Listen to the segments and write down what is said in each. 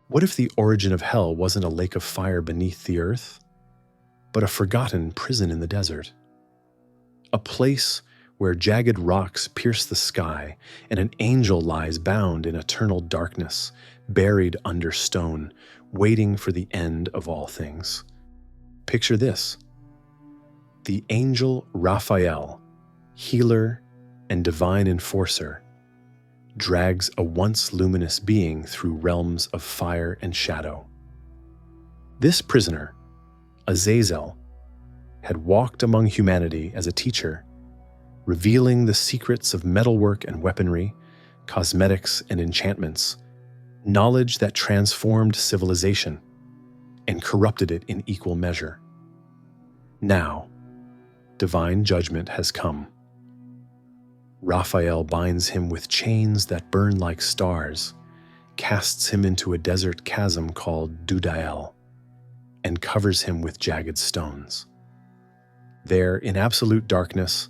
What if the origin of hell wasn't a lake of fire beneath the earth, but a forgotten prison in the desert? A place where jagged rocks pierce the sky and an angel lies bound in eternal darkness, buried under stone, waiting for the end of all things. Picture this: the angel Raphael, healer and divine enforcer, drags a once luminous being through realms of fire and shadow. This prisoner, Azazel, had walked among humanity as a teacher, revealing the secrets of metalwork and weaponry, cosmetics and enchantments, knowledge that transformed civilization and corrupted it in equal measure. Now, divine judgment has come. Raphael binds him with chains that burn like stars, casts him into a desert chasm called Dudael, and covers him with jagged stones. There, in absolute darkness,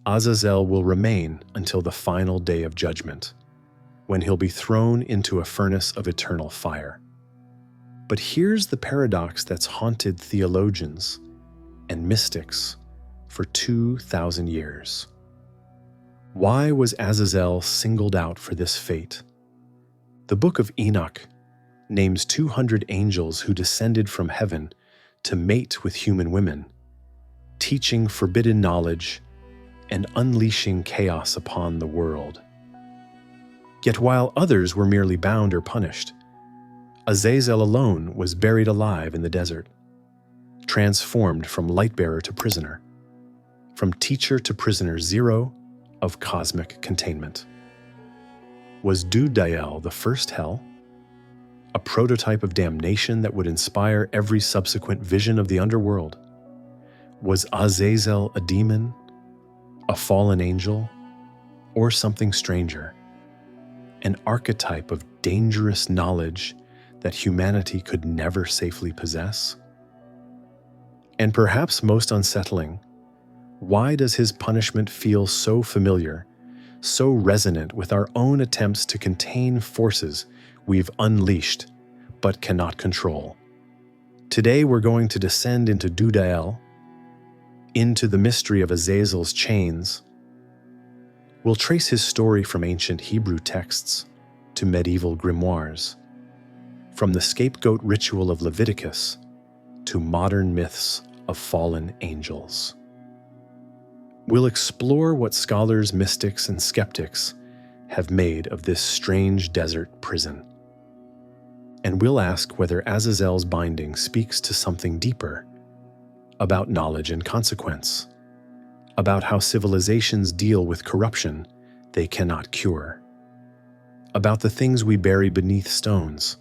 Azazel will remain until the final day of judgment, when he'll be thrown into a furnace of eternal fire. But here's the paradox that's haunted theologians and mystics for 2,000 years. Why was Azazel singled out for this fate? The Book of Enoch names 200 angels who descended from heaven to mate with human women, teaching forbidden knowledge and unleashing chaos upon the world. Yet while others were merely bound or punished, Azazel alone was buried alive in the desert, transformed from light-bearer to prisoner, from teacher to prisoner zero of cosmic containment. Was Dudael the first hell? A prototype of damnation that would inspire every subsequent vision of the underworld? Was Azazel a demon, a fallen angel, or something stranger? An archetype of dangerous knowledge that humanity could never safely possess? And perhaps most unsettling, why does his punishment feel so familiar, so resonant with our own attempts to contain forces we've unleashed but cannot control? Today we're going to descend into Dudael, into the mystery of Azazel's chains. We'll trace his story from ancient Hebrew texts to medieval grimoires, from the scapegoat ritual of Leviticus to modern myths of fallen angels. We'll explore what scholars, mystics, and skeptics have made of this strange desert prison. And we'll ask whether Azazel's binding speaks to something deeper, about knowledge and consequence, about how civilizations deal with corruption they cannot cure, about the things we bury beneath stones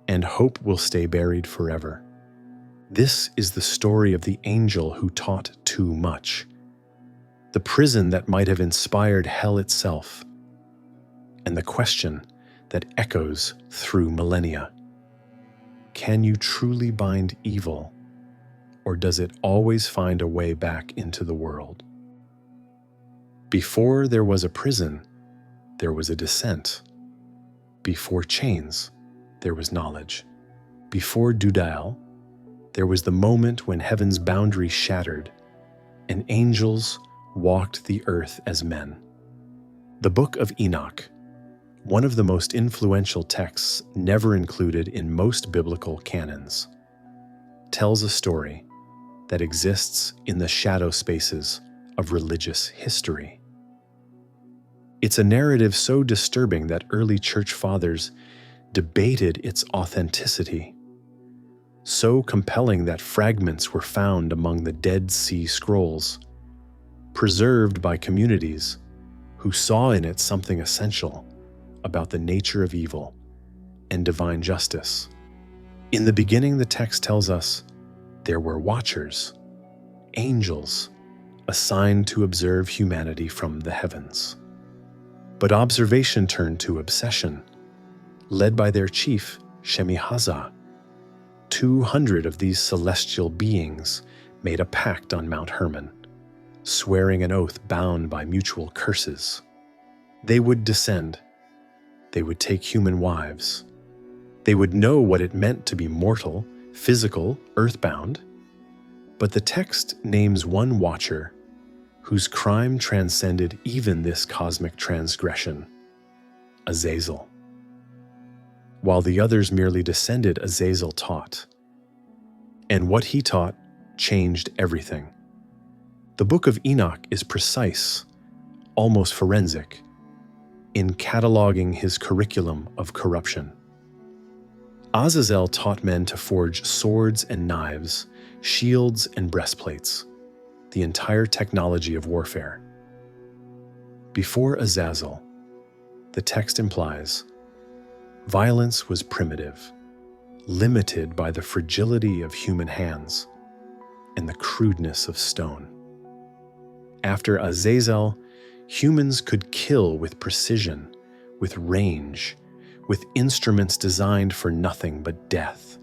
and hope will stay buried forever. This is the story of the angel who taught too much, the prison that might have inspired hell itself, and the question that echoes through millennia. Can you truly bind evil, or does it always find a way back into the world? Before there was a prison, there was a descent. Before chains, there was knowledge. Before Dudael, there was the moment when heaven's boundary shattered and angels walked the earth as men. The Book of Enoch, one of the most influential texts never included in most biblical canons, tells a story that exists in the shadow spaces of religious history. It's a narrative so disturbing that early church fathers debated its authenticity, so compelling that fragments were found among the Dead Sea Scrolls, preserved by communities who saw in it something essential about the nature of evil and divine justice. In the beginning, the text tells us there were watchers, angels, assigned to observe humanity from the heavens. But observation turned to obsession, led by their chief, Shemihaza. 200 of these celestial beings made a pact on Mount Hermon, swearing an oath bound by mutual curses. They would descend. They would take human wives. They would know what it meant to be mortal, physical, earthbound. But the text names one watcher whose crime transcended even this cosmic transgression: Azazel. While the others merely descended, Azazel taught. And what he taught changed everything. The Book of Enoch is precise, almost forensic, in cataloging his curriculum of corruption. Azazel taught men to forge swords and knives, shields and breastplates, the entire technology of warfare. Before Azazel, the text implies, violence was primitive, limited by the fragility of human hands and the crudeness of stone. After Azazel, humans could kill with precision, with range, with instruments designed for nothing but death.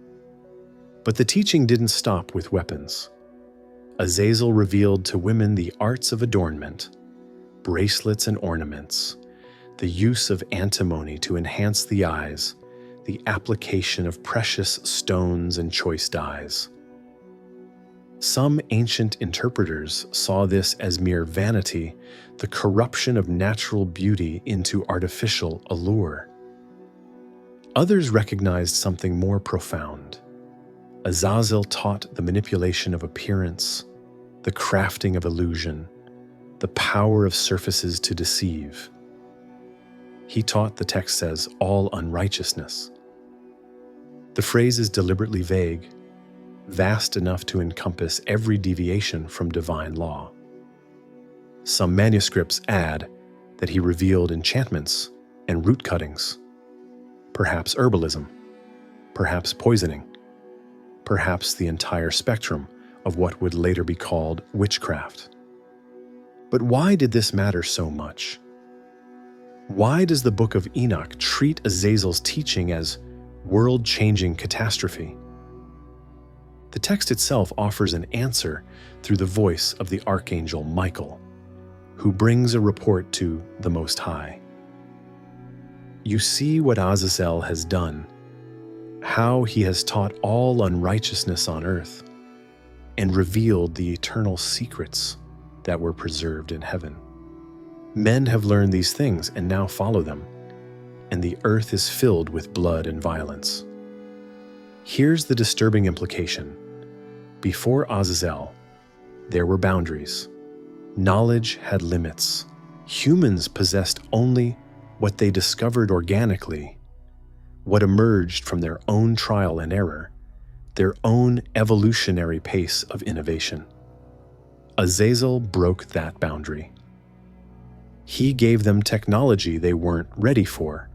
But the teaching didn't stop with weapons. Azazel revealed to women the arts of adornment, bracelets and ornaments, the use of antimony to enhance the eyes, the application of precious stones and choice dyes. Some ancient interpreters saw this as mere vanity, the corruption of natural beauty into artificial allure. Others recognized something more profound. Azazel taught the manipulation of appearance, the crafting of illusion, the power of surfaces to deceive. He taught, the text says, all unrighteousness. The phrase is deliberately vague, vast enough to encompass every deviation from divine law. Some manuscripts add that he revealed enchantments and root cuttings, perhaps herbalism, perhaps poisoning, perhaps the entire spectrum of what would later be called witchcraft. But why did this matter so much? Why does the Book of Enoch treat Azazel's teaching as world-changing catastrophe? The text itself offers an answer through the voice of the archangel Michael, who brings a report to the Most High. You see what Azazel has done, how he has taught all unrighteousness on earth, and revealed the eternal secrets that were preserved in heaven. Men have learned these things and now follow them, and the earth is filled with blood and violence. Here's the disturbing implication. Before Azazel, there were boundaries. Knowledge had limits. Humans possessed only what they discovered organically, what emerged from their own trial and error, their own evolutionary pace of innovation. Azazel broke that boundary. He gave them technology they weren't ready for,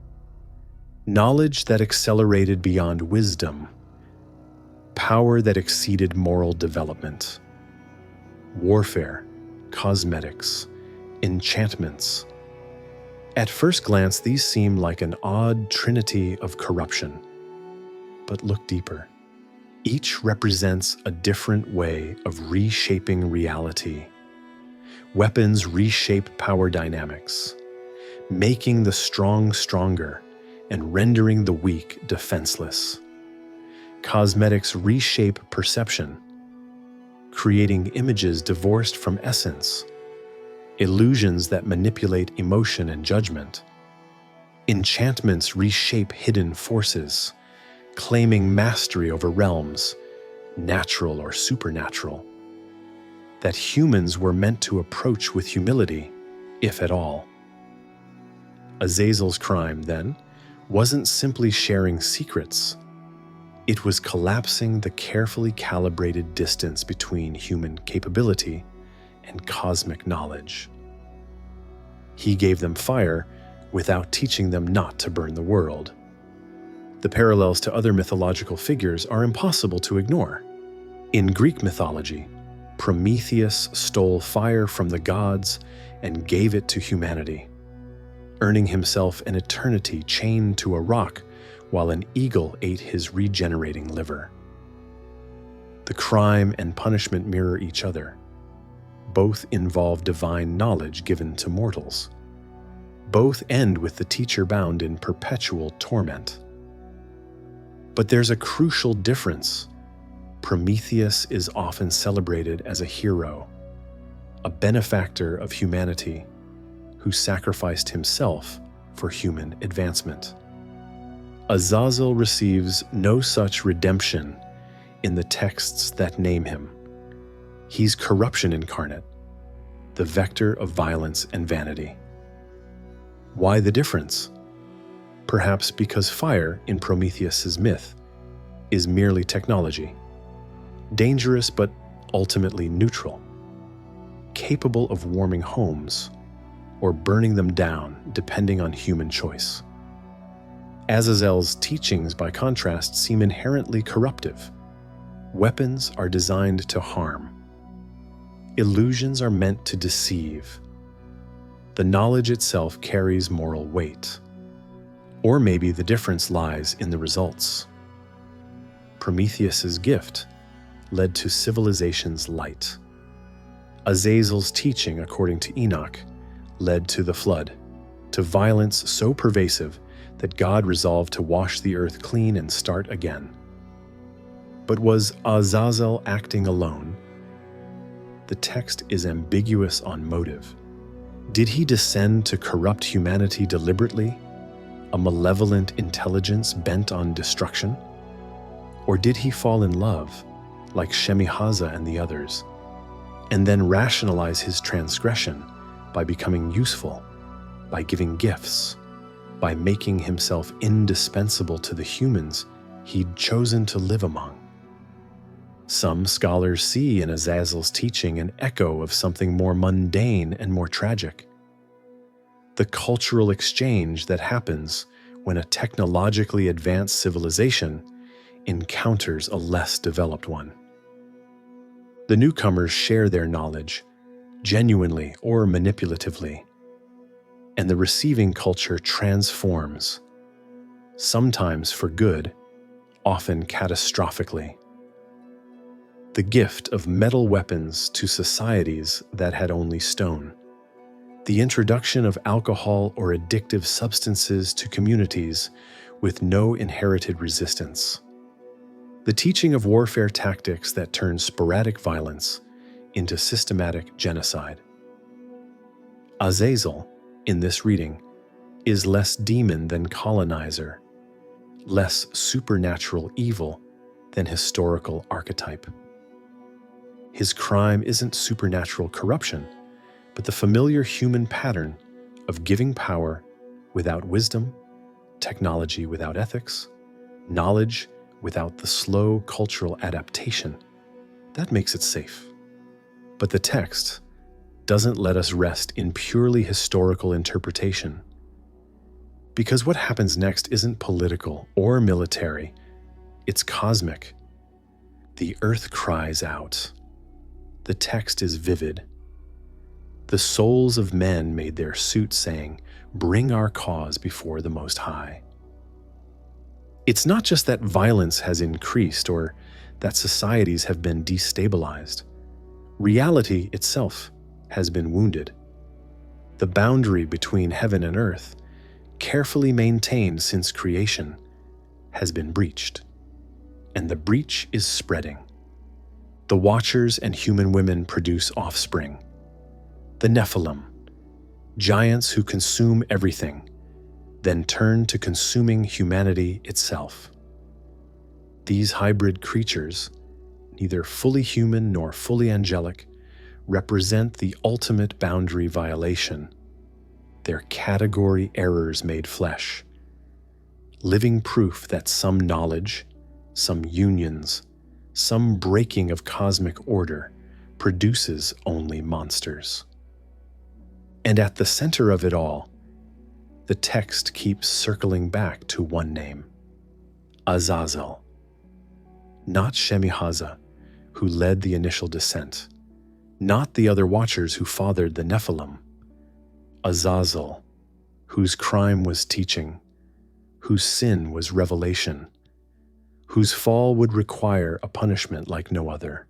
knowledge that accelerated beyond wisdom, power that exceeded moral development, warfare, cosmetics, enchantments. At first glance, these seem like an odd trinity of corruption. But look deeper. Each represents a different way of reshaping reality. Weapons reshape power dynamics, making the strong stronger and rendering the weak defenseless. Cosmetics reshape perception, creating images divorced from essence, illusions that manipulate emotion and judgment. Enchantments reshape hidden forces, claiming mastery over realms, natural or supernatural, that humans were meant to approach with humility, if at all. Azazel's crime, then, wasn't simply sharing secrets. It was collapsing the carefully calibrated distance between human capability and cosmic knowledge. He gave them fire without teaching them not to burn the world. The parallels to other mythological figures are impossible to ignore. In Greek mythology, Prometheus stole fire from the gods and gave it to humanity, earning himself an eternity chained to a rock while an eagle ate his regenerating liver. The crime and punishment mirror each other. Both involve divine knowledge given to mortals. Both end with the teacher bound in perpetual torment. But there's a crucial difference. Prometheus is often celebrated as a hero, a benefactor of humanity who sacrificed himself for human advancement. Azazel receives no such redemption in the texts that name him. He's corruption incarnate, the vector of violence and vanity. Why the difference? Perhaps because fire in Prometheus's myth is merely technology, dangerous but ultimately neutral, capable of warming homes or burning them down depending on human choice. Azazel's teachings, by contrast, seem inherently corruptive. Weapons are designed to harm. Illusions are meant to deceive. The knowledge itself carries moral weight. Or maybe the difference lies in the results. Prometheus's gift led to civilization's light. Azazel's teaching, according to Enoch, led to the flood, to violence so pervasive that God resolved to wash the earth clean and start again. But was Azazel acting alone? The text is ambiguous on motive. Did he descend to corrupt humanity deliberately, a malevolent intelligence bent on destruction? Or did he fall in love, like Shemihaza and the others, and then rationalize his transgression by becoming useful, by giving gifts, by making himself indispensable to the humans he'd chosen to live among? Some scholars see in Azazel's teaching an echo of something more mundane and more tragic. The cultural exchange that happens when a technologically advanced civilization encounters a less developed one. The newcomers share their knowledge, genuinely or manipulatively, and the receiving culture transforms, sometimes for good, often catastrophically. The gift of metal weapons to societies that had only stone. The introduction of alcohol or addictive substances to communities with no inherited resistance. The teaching of warfare tactics that turn sporadic violence into systematic genocide. Azazel, in this reading, is less demon than colonizer, less supernatural evil than historical archetype. His crime isn't supernatural corruption, but the familiar human pattern of giving power without wisdom, technology without ethics, knowledge without the slow cultural adaptation. That makes it safe. But the text doesn't let us rest in purely historical interpretation. Because what happens next isn't political or military, it's cosmic. The earth cries out. The text is vivid. The souls of men made their suit saying, "Bring our cause before the Most High." It's not just that violence has increased or that societies have been destabilized. Reality itself has been wounded. The boundary between heaven and earth, carefully maintained since creation, has been breached. And the breach is spreading. The Watchers and human women produce offspring. The Nephilim, giants who consume everything, then turn to consuming humanity itself. These hybrid creatures, neither fully human nor fully angelic, represent the ultimate boundary violation. They're category errors made flesh, living proof that some knowledge, some unions, some breaking of cosmic order produces only monsters. And at the center of it all, the text keeps circling back to one name, Azazel. Not Shemihaza, who led the initial descent, not the other Watchers who fathered the Nephilim. Azazel, whose crime was teaching, whose sin was revelation, whose fall would require a punishment like no other.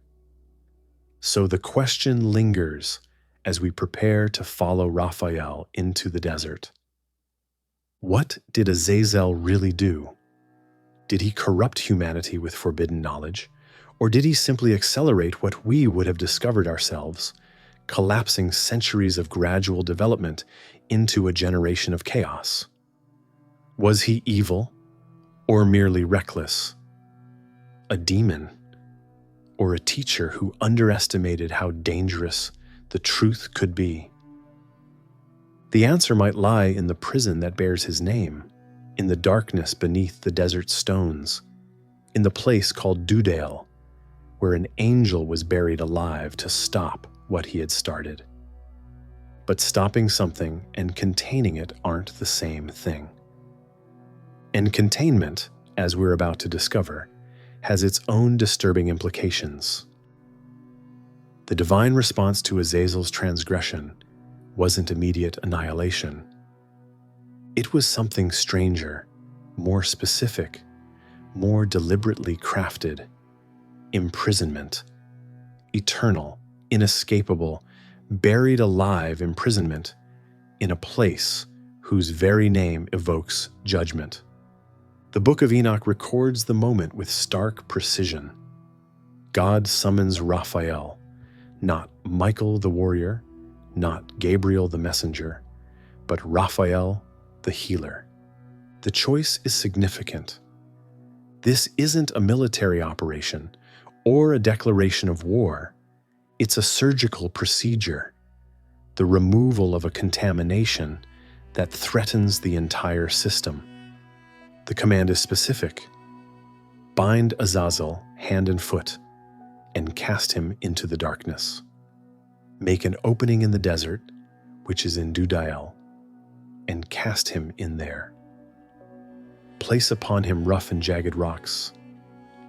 So the question lingers as we prepare to follow Raphael into the desert. What did Azazel really do? Did he corrupt humanity with forbidden knowledge, or did he simply accelerate what we would have discovered ourselves, collapsing centuries of gradual development into a generation of chaos? Was he evil, or merely reckless? A demon, or a teacher who underestimated how dangerous the truth could be? The answer might lie in the prison that bears his name, in the darkness beneath the desert stones, in the place called Dudael, where an angel was buried alive to stop what he had started. But stopping something and containing it aren't the same thing. And containment, as we're about to discover, has its own disturbing implications. The divine response to Azazel's transgression wasn't immediate annihilation. It was something stranger, more specific, more deliberately crafted. Imprisonment. Eternal, inescapable, buried alive imprisonment in a place whose very name evokes judgment. The Book of Enoch records the moment with stark precision. God summons Raphael, not Michael the warrior, not Gabriel the messenger, but Raphael the healer. The choice is significant. This isn't a military operation or a declaration of war. It's a surgical procedure, the removal of a contamination that threatens the entire system. The command is specific. Bind Azazel hand and foot and cast him into the darkness. Make an opening in the desert, which is in Dudael, and cast him in there. Place upon him rough and jagged rocks,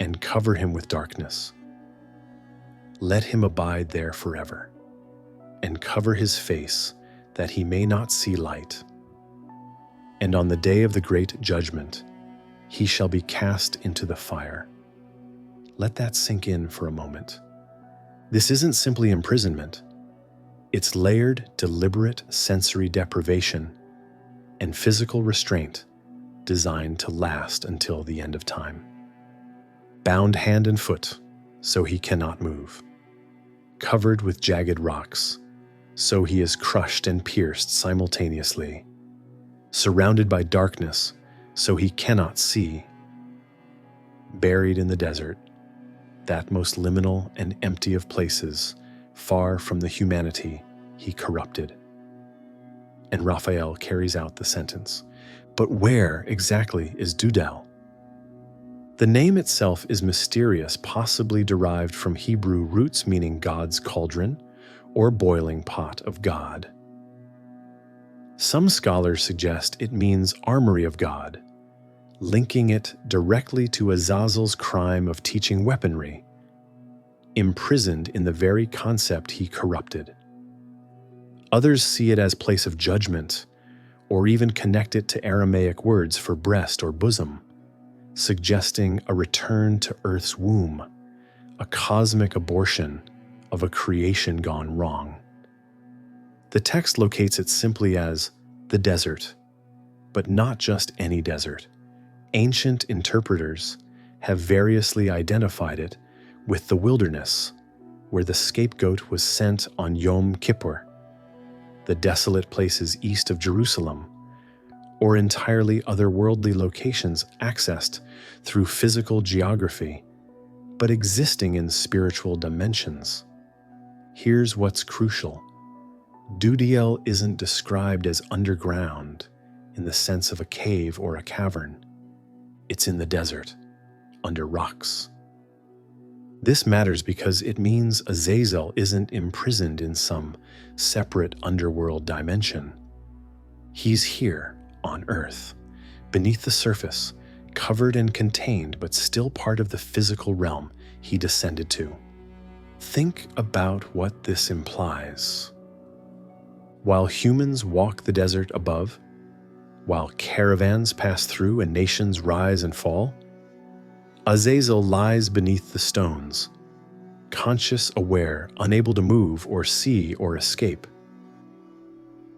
and cover him with darkness. Let him abide there forever, and cover his face, that he may not see light. And on the day of the great judgment, he shall be cast into the fire. Let that sink in for a moment. This isn't simply imprisonment. It's layered, deliberate sensory deprivation and physical restraint designed to last until the end of time. Bound hand and foot, so he cannot move. Covered with jagged rocks, so he is crushed and pierced simultaneously. Surrounded by darkness, so he cannot see. Buried in the desert, that most liminal and empty of places, far from the humanity he corrupted. And Raphael carries out the sentence. But where exactly is Dudael? The name itself is mysterious, possibly derived from Hebrew roots meaning God's cauldron or boiling pot of God. Some scholars suggest it means armory of God, linking it directly to Azazel's crime of teaching weaponry, imprisoned in the very concept he corrupted. Others see it as place of judgment, or even connect it to Aramaic words for breast or bosom, suggesting a return to Earth's womb, a cosmic abortion of a creation gone wrong. The text locates it simply as the desert, but not just any desert. Ancient interpreters have variously identified it with the wilderness, where the scapegoat was sent on Yom Kippur, the desolate places east of Jerusalem, or entirely otherworldly locations accessed through physical geography, but existing in spiritual dimensions. Here's what's crucial. Dudael isn't described as underground in the sense of a cave or a cavern. It's in the desert, under rocks. This matters because it means Azazel isn't imprisoned in some separate underworld dimension. He's here on Earth, beneath the surface, covered and contained, but still part of the physical realm he descended to. Think about what this implies. While humans walk the desert above, while caravans pass through and nations rise and fall, Azazel lies beneath the stones, conscious, aware, unable to move or see or escape.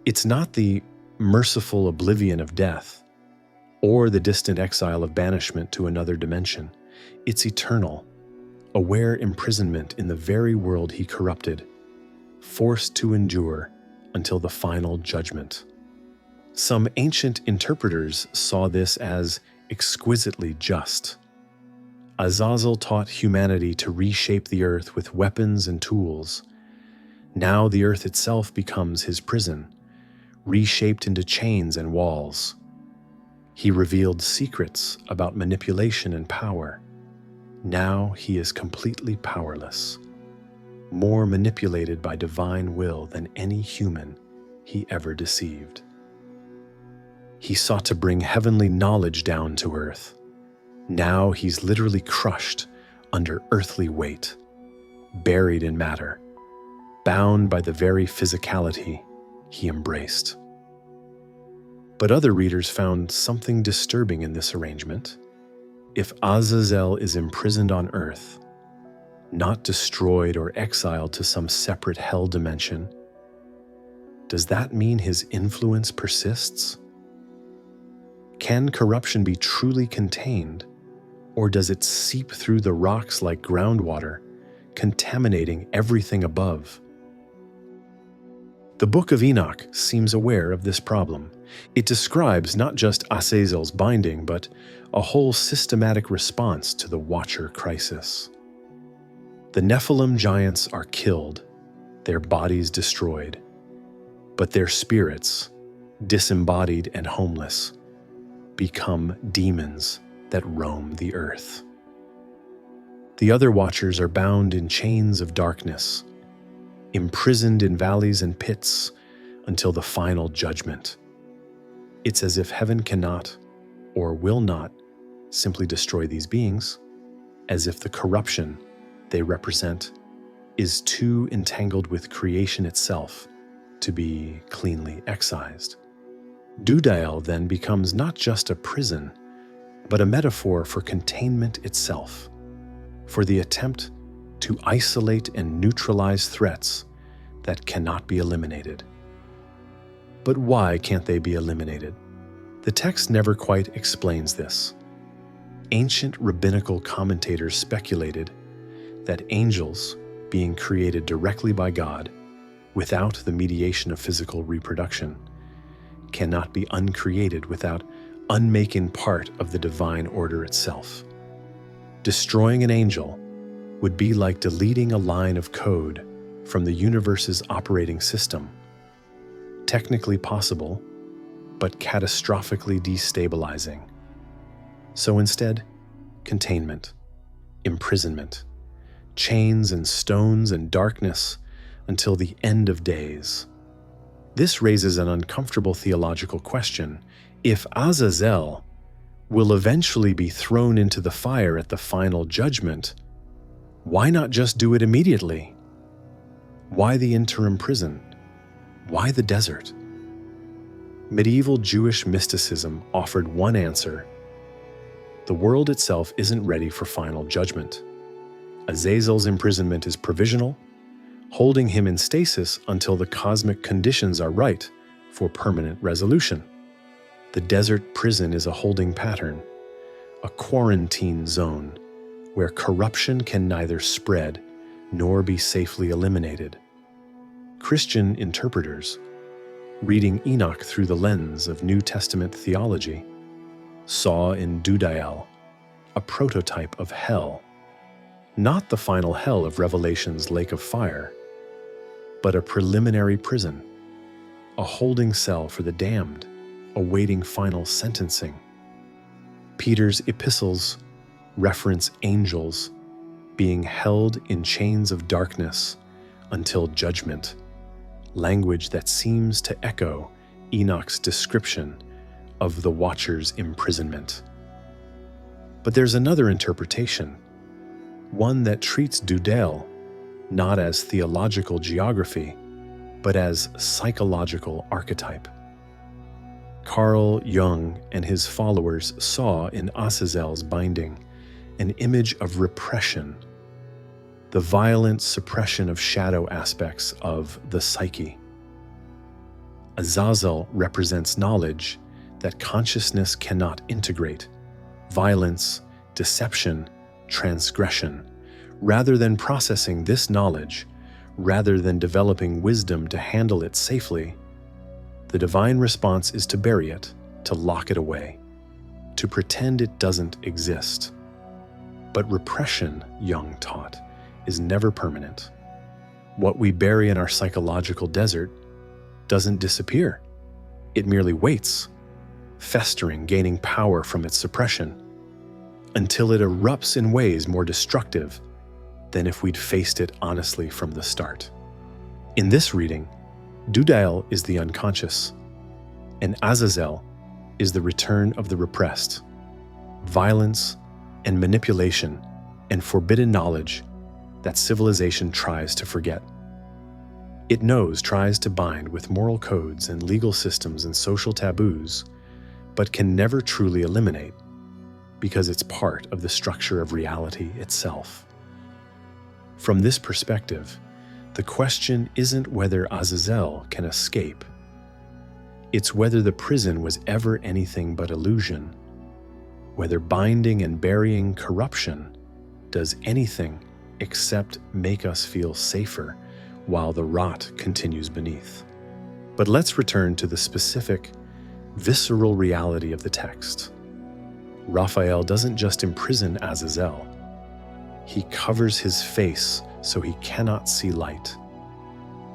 It's not the merciful oblivion of death. or the distant exile of banishment to another dimension. It's eternal, aware imprisonment in the very world he corrupted, forced to endure until the final judgment. Some ancient interpreters saw this as exquisitely just. Azazel taught humanity to reshape the earth with weapons and tools. Now the earth itself becomes his prison, reshaped into chains and walls. He revealed secrets about manipulation and power. Now he is completely powerless, more manipulated by divine will than any human he ever deceived. He sought to bring heavenly knowledge down to earth. Now he's literally crushed under earthly weight, buried in matter, bound by the very physicality he embraced. But other readers found something disturbing in this arrangement. If Azazel is imprisoned on earth, not destroyed or exiled to some separate hell dimension, does that mean his influence persists? Can corruption be truly contained, or does it seep through the rocks like groundwater, contaminating everything above? The Book of Enoch seems aware of this problem. It describes not just Azazel's binding, but a whole systematic response to the Watcher crisis. The Nephilim giants are killed, their bodies destroyed, but their spirits, disembodied and homeless, become demons that roam the earth. The other Watchers are bound in chains of darkness, imprisoned in valleys and pits until the final judgment. It's as if heaven cannot, or will not, simply destroy these beings, as if the corruption they represent is too entangled with creation itself to be cleanly excised. Dudael then becomes not just a prison, but a metaphor for containment itself, for the attempt to isolate and neutralize threats that cannot be eliminated. But why can't they be eliminated? The text never quite explains this. Ancient rabbinical commentators speculated that angels, being created directly by God, without the mediation of physical reproduction, cannot be uncreated without unmaking part of the divine order itself. Destroying an angel would be like deleting a line of code from the universe's operating system. Technically possible, but catastrophically destabilizing. So instead, containment, imprisonment, chains and stones and darkness until the end of days. This raises an uncomfortable theological question. If Azazel will eventually be thrown into the fire at the final judgment, why not just do it immediately? Why the interim prison? Why the desert? Medieval Jewish mysticism offered one answer. The world itself isn't ready for final judgment. Azazel's imprisonment is provisional, holding him in stasis until the cosmic conditions are right for permanent resolution. The desert prison is a holding pattern, a quarantine zone where corruption can neither spread nor be safely eliminated. Christian interpreters, reading Enoch through the lens of New Testament theology, saw in Dudael a prototype of hell, not the final hell of Revelation's lake of fire, but a preliminary prison, a holding cell for the damned, awaiting final sentencing. Peter's epistles reference angels being held in chains of darkness until judgment, language that seems to echo Enoch's description of the Watcher's imprisonment. But there's another interpretation, one that treats Dudael not as theological geography, but as psychological archetype. Carl Jung and his followers saw in Azazel's binding an image of repression, the violent suppression of shadow aspects of the psyche. Azazel represents knowledge that consciousness cannot integrate violence, deception, transgression. Rather than processing this knowledge, rather than developing wisdom to handle it safely, the divine response is to bury it, to lock it away, to pretend it doesn't exist. But repression, Jung taught, is never permanent. What we bury in our psychological desert doesn't disappear. It merely waits, festering, gaining power from its suppression, until it erupts in ways more destructive than if we'd faced it honestly from the start. In this reading, Dudael is the unconscious, and Azazel is the return of the repressed. Violence and manipulation and forbidden knowledge that civilization tries to forget. It tries to bind with moral codes and legal systems and social taboos, but can never truly eliminate, because it's part of the structure of reality itself. From this perspective, the question isn't whether Azazel can escape. It's whether the prison was ever anything but illusion, whether binding and burying corruption does anything except make us feel safer while the rot continues beneath. But let's return to the specific, visceral reality of the text. Raphael doesn't just imprison Azazel. He covers his face so he cannot see light.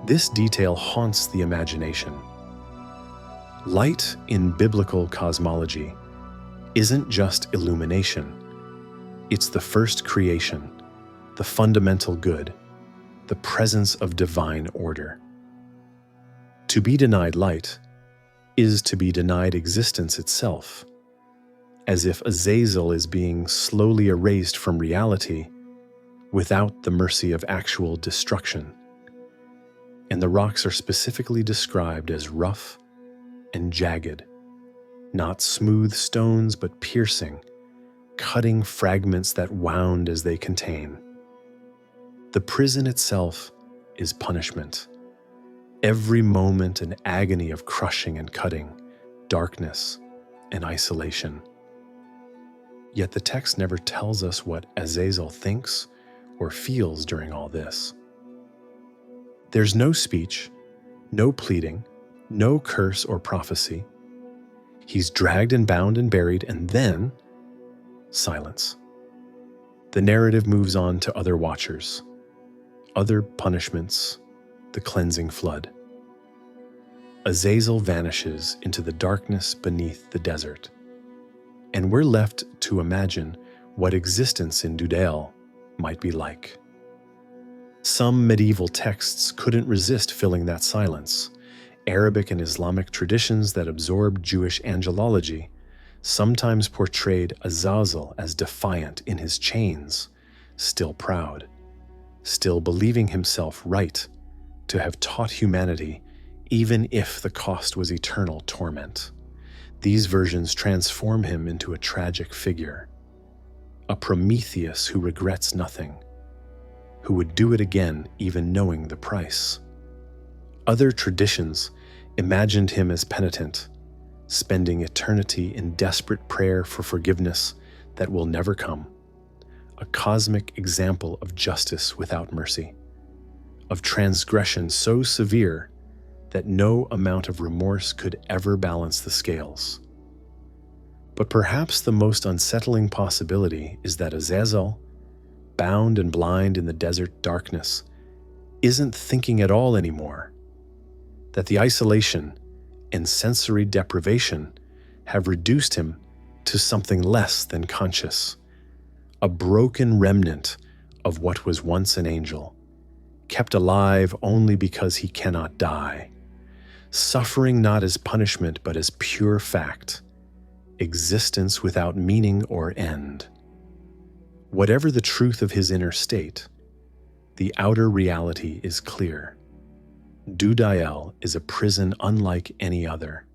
This detail haunts the imagination. Light in biblical cosmology isn't just illumination. It's the first creation, the fundamental good, the presence of divine order. To be denied light is to be denied existence itself, as if Azazel is being slowly erased from reality without the mercy of actual destruction. And the rocks are specifically described as rough and jagged, not smooth stones but piercing, cutting fragments that wound as they contain. The prison itself is punishment. Every moment an agony of crushing and cutting, darkness and isolation. Yet the text never tells us what Azazel thinks or feels during all this. There's no speech, no pleading, no curse or prophecy. He's dragged and bound and buried, and then silence. The narrative moves on to other watchers, other punishments, the cleansing flood. Azazel vanishes into the darkness beneath the desert, and we're left to imagine what existence in Dudael might be like. Some medieval texts couldn't resist filling that silence. Arabic and Islamic traditions that absorbed Jewish angelology sometimes portrayed Azazel as defiant in his chains, still proud, still believing himself right to have taught humanity, even if the cost was eternal torment. These versions transform him into a tragic figure, a Prometheus who regrets nothing, who would do it again even knowing the price. Other traditions imagined him as penitent, spending eternity in desperate prayer for forgiveness that will never come, a cosmic example of justice without mercy, of transgression so severe that no amount of remorse could ever balance the scales. But perhaps the most unsettling possibility is that Azazel, bound and blind in the desert darkness, isn't thinking at all anymore, that the isolation and sensory deprivation have reduced him to something less than conscious, a broken remnant of what was once an angel, kept alive only because he cannot die, suffering not as punishment but as pure fact, existence without meaning or end. Whatever the truth of his inner state, the outer reality is clear. Dudael is a prison unlike any other.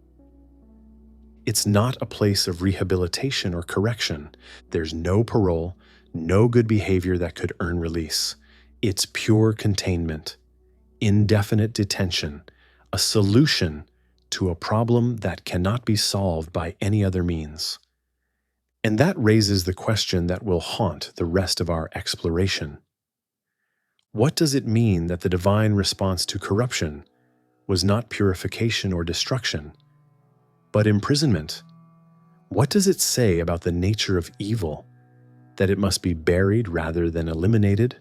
It's not a place of rehabilitation or correction. There's no parole, no good behavior that could earn release. It's pure containment, indefinite detention, a solution to a problem that cannot be solved by any other means. And that raises the question that will haunt the rest of our exploration. What does it mean that the divine response to corruption was not purification or destruction, but imprisonment? What does it say about the nature of evil, that it must be buried rather than eliminated?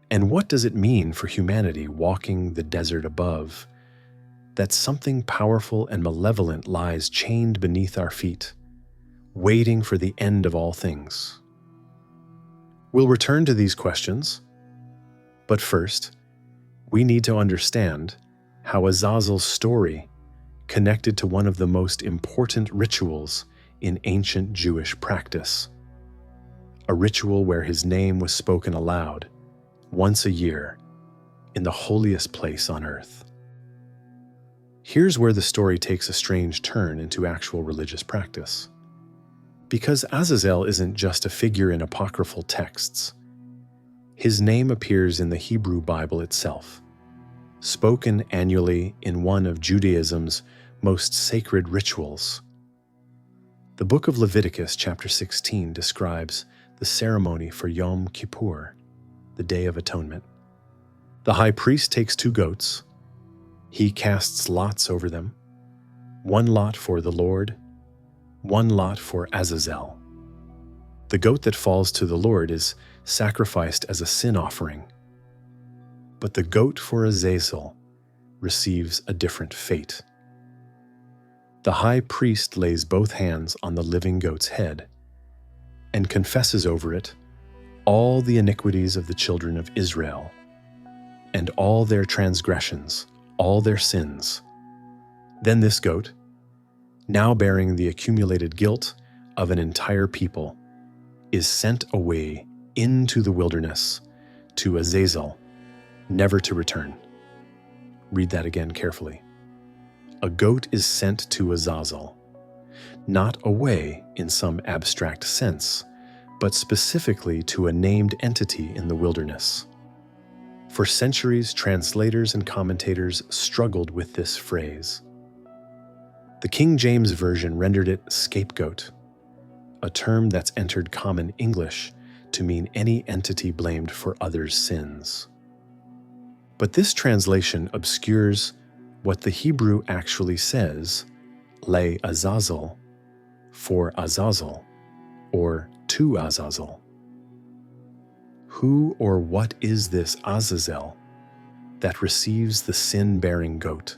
And what does it mean for humanity walking the desert above, that something powerful and malevolent lies chained beneath our feet, waiting for the end of all things? We'll return to these questions, but first, we need to understand how Azazel's story connected to one of the most important rituals in ancient Jewish practice, a ritual where his name was spoken aloud once a year in the holiest place on earth. Here's where the story takes a strange turn into actual religious practice. Because Azazel isn't just a figure in apocryphal texts, his name appears in the Hebrew Bible itself, spoken annually in one of Judaism's most sacred rituals. The Book of Leviticus, chapter 16, describes the ceremony for Yom Kippur, the Day of Atonement. The high priest takes 2 goats. He casts lots over them, 1 lot for the Lord, 1 lot for Azazel. The goat that falls to the Lord is sacrificed as a sin offering, but the goat for Azazel receives a different fate. The high priest lays both hands on the living goat's head and confesses over it all the iniquities of the children of Israel and all their transgressions, all their sins. Then this goat, now bearing the accumulated guilt of an entire people, is sent away into the wilderness to Azazel, never to return. Read that again carefully. A goat is sent to Azazel, not away in some abstract sense, but specifically to a named entity in the wilderness. For centuries, translators and commentators struggled with this phrase. The King James Version rendered it scapegoat, a term that's entered common English to mean any entity blamed for others' sins. But this translation obscures what the Hebrew actually says, le Azazel, for Azazel, or to Azazel. Who or what is this Azazel that receives the sin-bearing goat?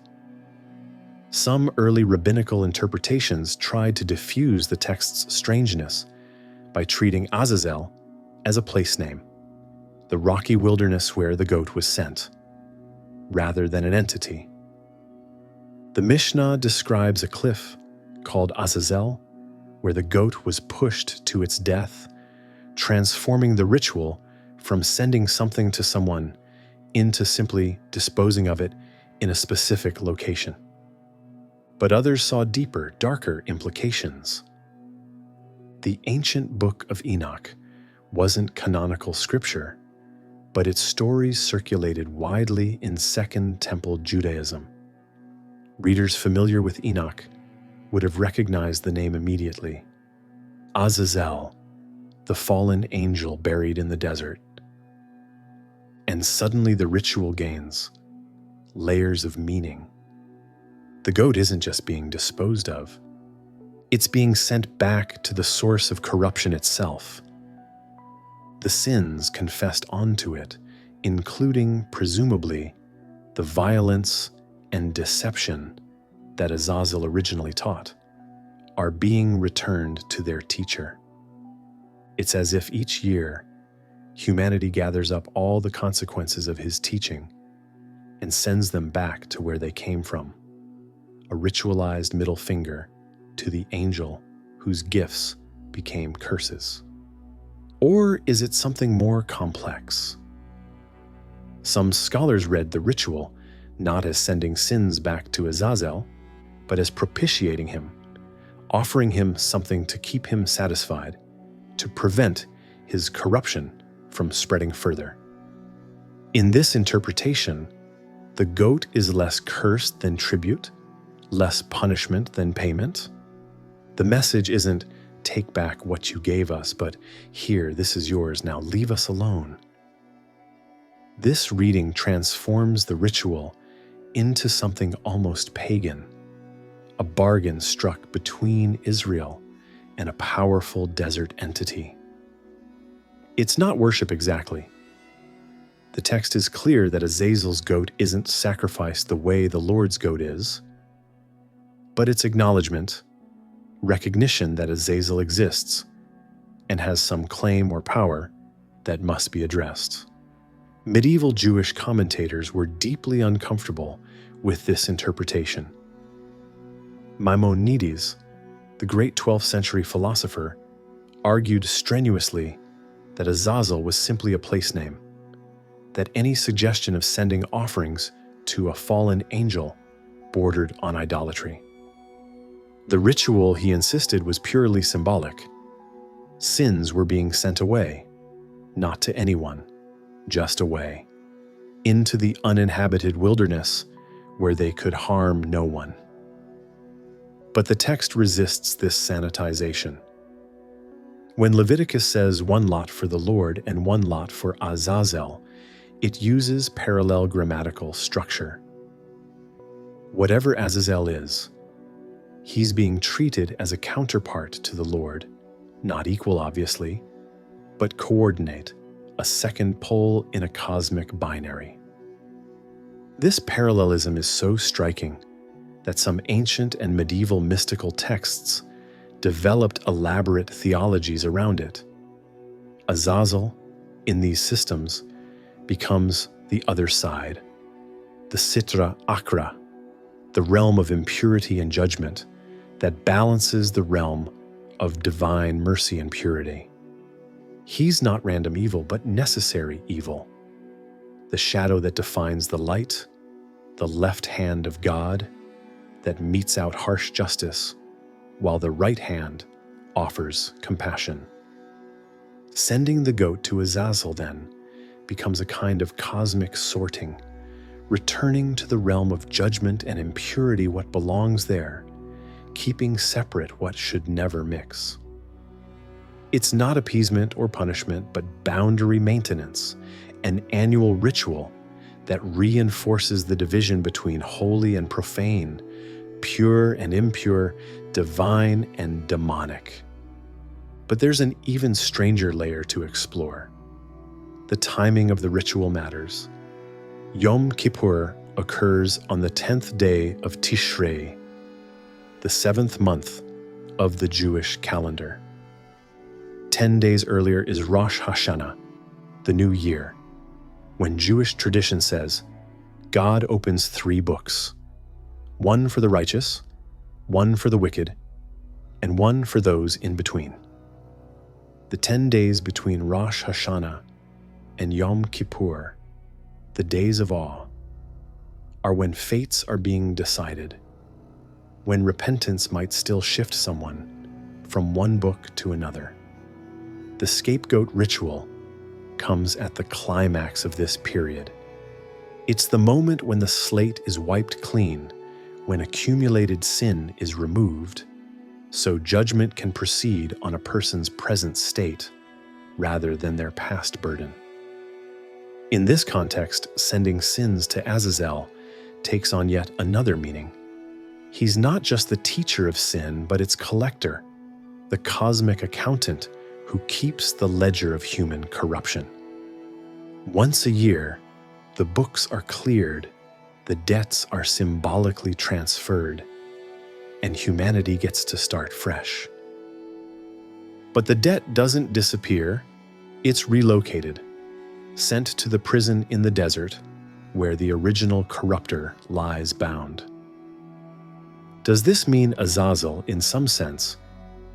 Some early rabbinical interpretations tried to diffuse the text's strangeness by treating Azazel as a place name, the rocky wilderness where the goat was sent, rather than an entity. The Mishnah describes a cliff called Azazel, where the goat was pushed to its death, transforming the ritual from sending something to someone into simply disposing of it in a specific location. But others saw deeper, darker implications. The ancient Book of Enoch wasn't canonical scripture, but its stories circulated widely in Second Temple Judaism. Readers familiar with Enoch would have recognized the name immediately. Azazel, the fallen angel buried in the desert. And suddenly the ritual gains layers of meaning. The goat isn't just being disposed of. It's being sent back to the source of corruption itself. The sins confessed onto it, including, presumably, the violence and deception that Azazel originally taught, are being returned to their teacher. It's as if each year, humanity gathers up all the consequences of his teaching and sends them back to where they came from, a ritualized middle finger to the angel whose gifts became curses. Or is it something more complex? Some scholars read the ritual not as sending sins back to Azazel, but as propitiating him, offering him something to keep him satisfied, to prevent his corruption from spreading further. In this interpretation, the goat is less cursed than tribute, less punishment than payment. The message isn't, take back what you gave us, but here, this is yours, now leave us alone. This reading transforms the ritual into something almost pagan, a bargain struck between Israel and a powerful desert entity. It's not worship exactly. The text is clear that Azazel's goat isn't sacrificed the way the Lord's goat is, but it's acknowledgement, recognition that Azazel exists and has some claim or power that must be addressed. Medieval Jewish commentators were deeply uncomfortable with this interpretation. Maimonides, the great 12th century philosopher, argued strenuously that Azazel was simply a place name, that any suggestion of sending offerings to a fallen angel bordered on idolatry. The ritual, he insisted, was purely symbolic. Sins were being sent away, not to anyone, just away, into the uninhabited wilderness where they could harm no one. But the text resists this sanitization. When Leviticus says one lot for the Lord and one lot for Azazel, it uses parallel grammatical structure. Whatever Azazel is, he's being treated as a counterpart to the Lord, not equal obviously, but coordinate, a second pole in a cosmic binary. This parallelism is so striking that some ancient and medieval mystical texts developed elaborate theologies around it. Azazel, in these systems, becomes the other side, the Sitra Achra, the realm of impurity and judgment that balances the realm of divine mercy and purity. He's not random evil, but necessary evil, the shadow that defines the light, the left hand of God that metes out harsh justice, while the right hand offers compassion. Sending the goat to Azazel, then, becomes a kind of cosmic sorting, returning to the realm of judgment and impurity what belongs there, keeping separate what should never mix. It's not appeasement or punishment, but boundary maintenance, an annual ritual that reinforces the division between holy and profane, pure and impure, divine and demonic. But there's an even stranger layer to explore. The timing of the ritual matters. Yom Kippur occurs on the 10th day of Tishrei, the 7th month of the Jewish calendar. 10 days earlier is Rosh Hashanah, the new year, when Jewish tradition says, God opens 3 books, one for the righteous, one for the wicked, and one for those in between. The 10 days between Rosh Hashanah and Yom Kippur, the days of awe, are when fates are being decided, when repentance might still shift someone from one book to another. The scapegoat ritual comes at the climax of this period. It's the moment when the slate is wiped clean, when accumulated sin is removed, so judgment can proceed on a person's present state rather than their past burden. In this context, sending sins to Azazel takes on yet another meaning. He's not just the teacher of sin, but its collector, the cosmic accountant who keeps the ledger of human corruption. Once a year, the books are cleared, the debts are symbolically transferred, and humanity gets to start fresh. But the debt doesn't disappear, it's relocated, sent to the prison in the desert where the original corrupter lies bound. Does this mean Azazel, in some sense,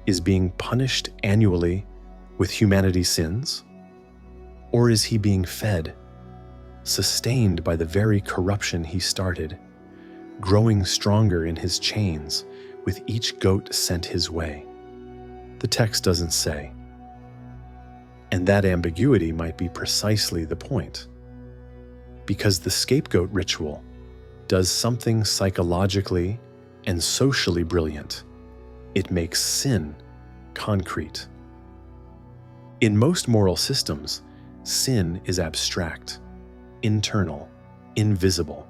is being punished annually with humanity's sins? Or is he being fed, sustained by the very corruption he started, growing stronger in his chains with each goat sent his way? The text doesn't say. And that ambiguity might be precisely the point, because the scapegoat ritual does something psychologically and socially brilliant. It makes sin concrete. In most moral systems, sin is abstract, internal, invisible.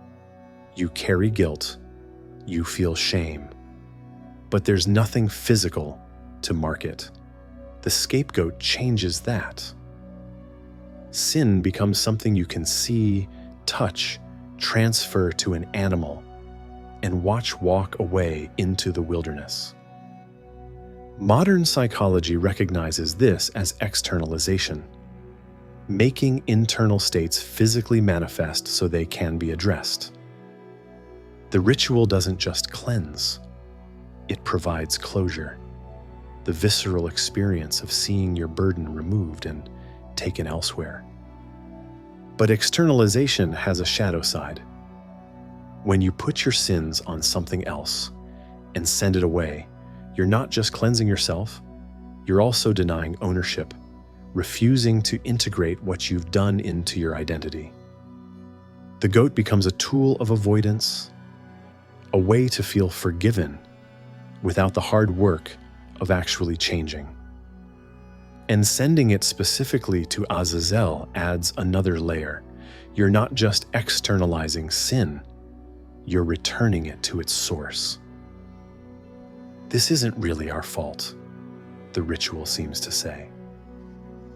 You carry guilt, you feel shame, but there's nothing physical to mark it. The scapegoat changes that. Sin becomes something you can see, touch, transfer to an animal, and watch walk away into the wilderness. Modern psychology recognizes this as externalization, making internal states physically manifest so they can be addressed. The ritual doesn't just cleanse, it provides closure, the visceral experience of seeing your burden removed and taken elsewhere. But externalization has a shadow side. When you put your sins on something else and send it away, you're not just cleansing yourself, you're also denying ownership, refusing to integrate what you've done into your identity. The goat becomes a tool of avoidance, a way to feel forgiven without the hard work of actually changing. And sending it specifically to Azazel adds another layer. You're not just externalizing sin, you're returning it to its source. This isn't really our fault, the ritual seems to say.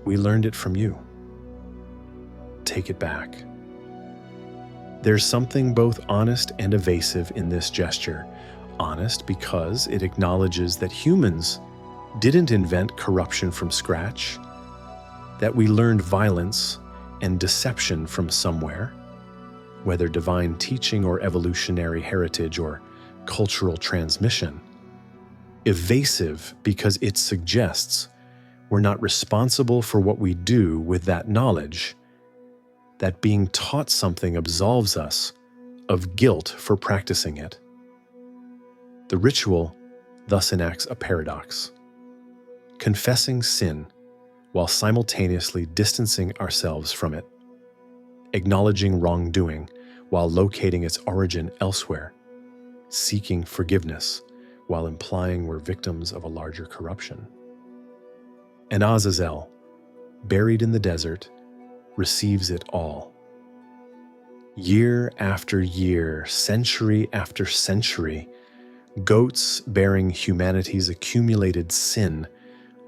We learned it from you. Take it back. There's something both honest and evasive in this gesture. Honest because it acknowledges that humans didn't invent corruption from scratch, that we learned violence and deception from somewhere, whether divine teaching or evolutionary heritage or cultural transmission. Evasive because it suggests we're not responsible for what we do with that knowledge, that being taught something absolves us of guilt for practicing it. The ritual thus enacts a paradox. Confessing sin while simultaneously distancing ourselves from it, acknowledging wrongdoing while locating its origin elsewhere, seeking forgiveness while implying we're victims of a larger corruption. And Azazel, buried in the desert, receives it all. Year after year, century after century, goats bearing humanity's accumulated sin,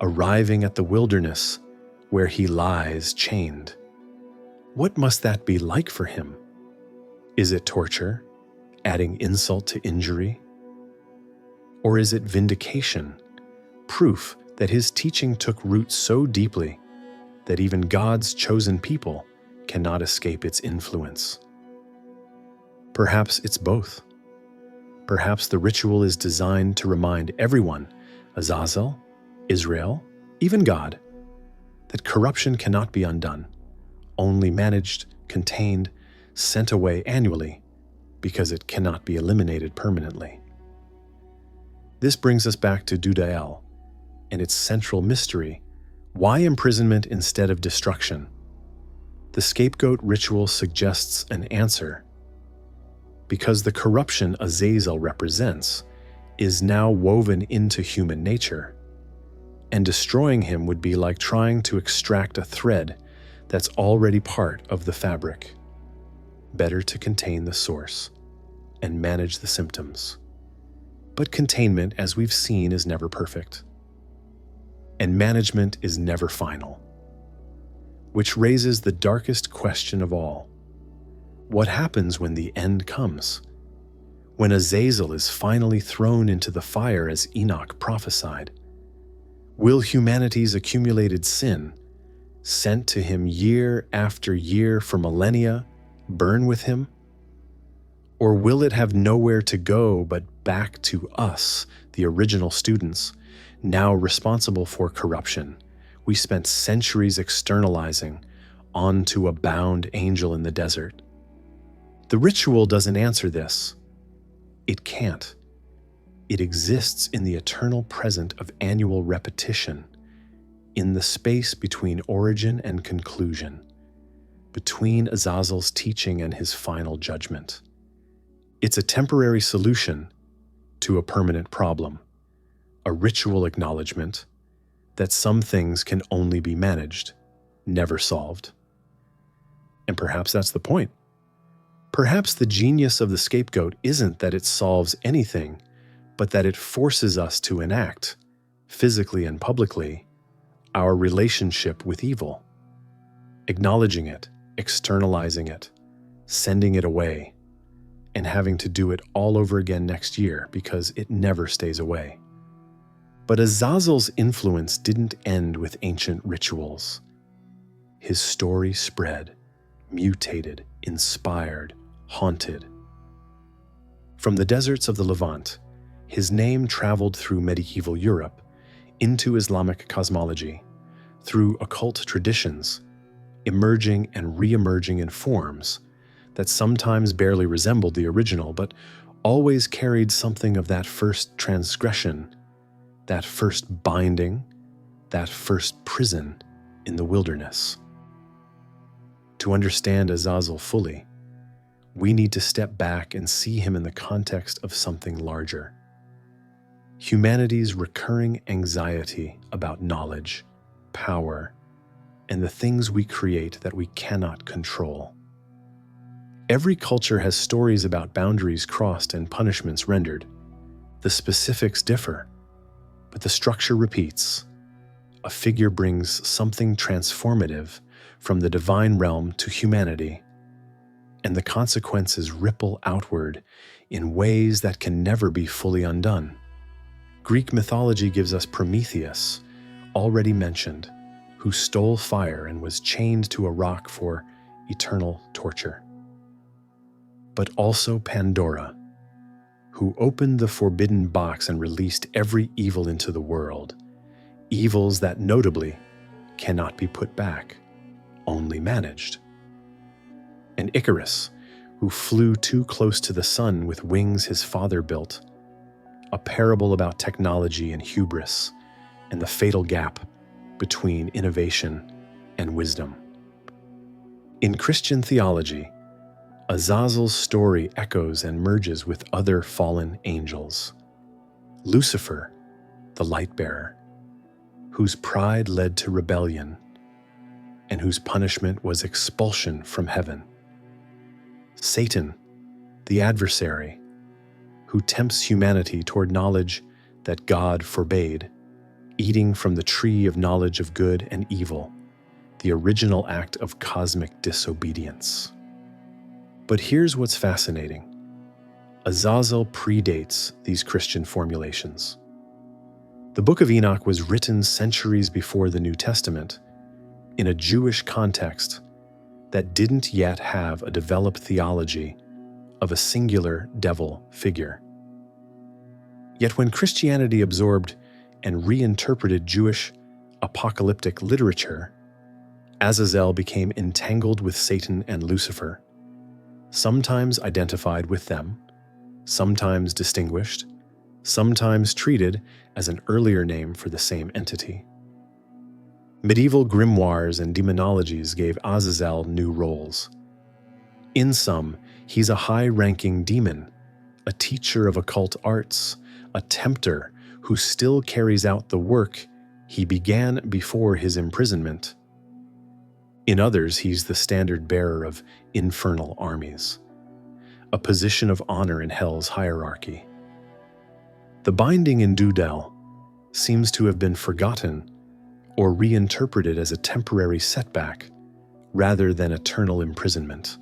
arriving at the wilderness where he lies chained. What must that be like for him? Is it torture, adding insult to injury? Or is it vindication, proof that his teaching took root so deeply that even God's chosen people cannot escape its influence? Perhaps it's both. Perhaps the ritual is designed to remind everyone, Azazel, Israel, even God, that corruption cannot be undone, only managed, contained, sent away annually, because it cannot be eliminated permanently. This brings us back to Dudael and its central mystery. Why imprisonment instead of destruction? The scapegoat ritual suggests an answer. Because the corruption Azazel represents is now woven into human nature, and destroying him would be like trying to extract a thread that's already part of the fabric. Better to contain the source and manage the symptoms. But containment, as we've seen, is never perfect. And management is never final. Which raises the darkest question of all. What happens when the end comes? When Azazel is finally thrown into the fire as Enoch prophesied? Will humanity's accumulated sin, sent to him year after year for millennia, burn with him? Or will it have nowhere to go but back to us, the original students, now responsible for corruption we spent centuries externalizing onto a bound angel in the desert? The ritual doesn't answer this. It can't. It exists in the eternal present of annual repetition, in the space between origin and conclusion, between Azazel's teaching and his final judgment. It's a temporary solution, to a permanent problem, a ritual acknowledgement that some things can only be managed, never solved. And perhaps that's the point. Perhaps the genius of the scapegoat isn't that it solves anything, but that it forces us to enact, physically and publicly, our relationship with evil, acknowledging it, externalizing it, sending it away, and having to do it all over again next year because it never stays away. But Azazel's influence didn't end with ancient rituals. His story spread, mutated, inspired, haunted. From the deserts of the Levant, his name traveled through medieval Europe, into Islamic cosmology, through occult traditions, emerging and re-emerging in forms that sometimes barely resembled the original, but always carried something of that first transgression, that first binding, that first prison in the wilderness. To understand Azazel fully, we need to step back and see him in the context of something larger. Humanity's recurring anxiety about knowledge, power, and the things we create that we cannot control. Every culture has stories about boundaries crossed and punishments rendered. The specifics differ, but the structure repeats. A figure brings something transformative from the divine realm to humanity, and the consequences ripple outward in ways that can never be fully undone. Greek mythology gives us Prometheus, already mentioned, who stole fire and was chained to a rock for eternal torture. But also Pandora, who opened the forbidden box and released every evil into the world, evils that notably cannot be put back, only managed. And Icarus, who flew too close to the sun with wings his father built, a parable about technology and hubris and the fatal gap between innovation and wisdom. In Christian theology, Azazel's story echoes and merges with other fallen angels. Lucifer, the light bearer, whose pride led to rebellion and whose punishment was expulsion from heaven. Satan, the adversary, who tempts humanity toward knowledge that God forbade, eating from the tree of knowledge of good and evil, the original act of cosmic disobedience. But here's what's fascinating. Azazel predates these Christian formulations. The Book of Enoch was written centuries before the New Testament in a Jewish context that didn't yet have a developed theology of a singular devil figure. Yet when Christianity absorbed and reinterpreted Jewish apocalyptic literature, Azazel became entangled with Satan and Lucifer, sometimes identified with them, sometimes distinguished, sometimes treated as an earlier name for the same entity. Medieval grimoires and demonologies gave Azazel new roles. In some, he's a high-ranking demon, a teacher of occult arts, a tempter who still carries out the work he began before his imprisonment. In others, he's the standard bearer of infernal armies, a position of honor in hell's hierarchy. The binding in Dudael seems to have been forgotten or reinterpreted as a temporary setback rather than eternal imprisonment.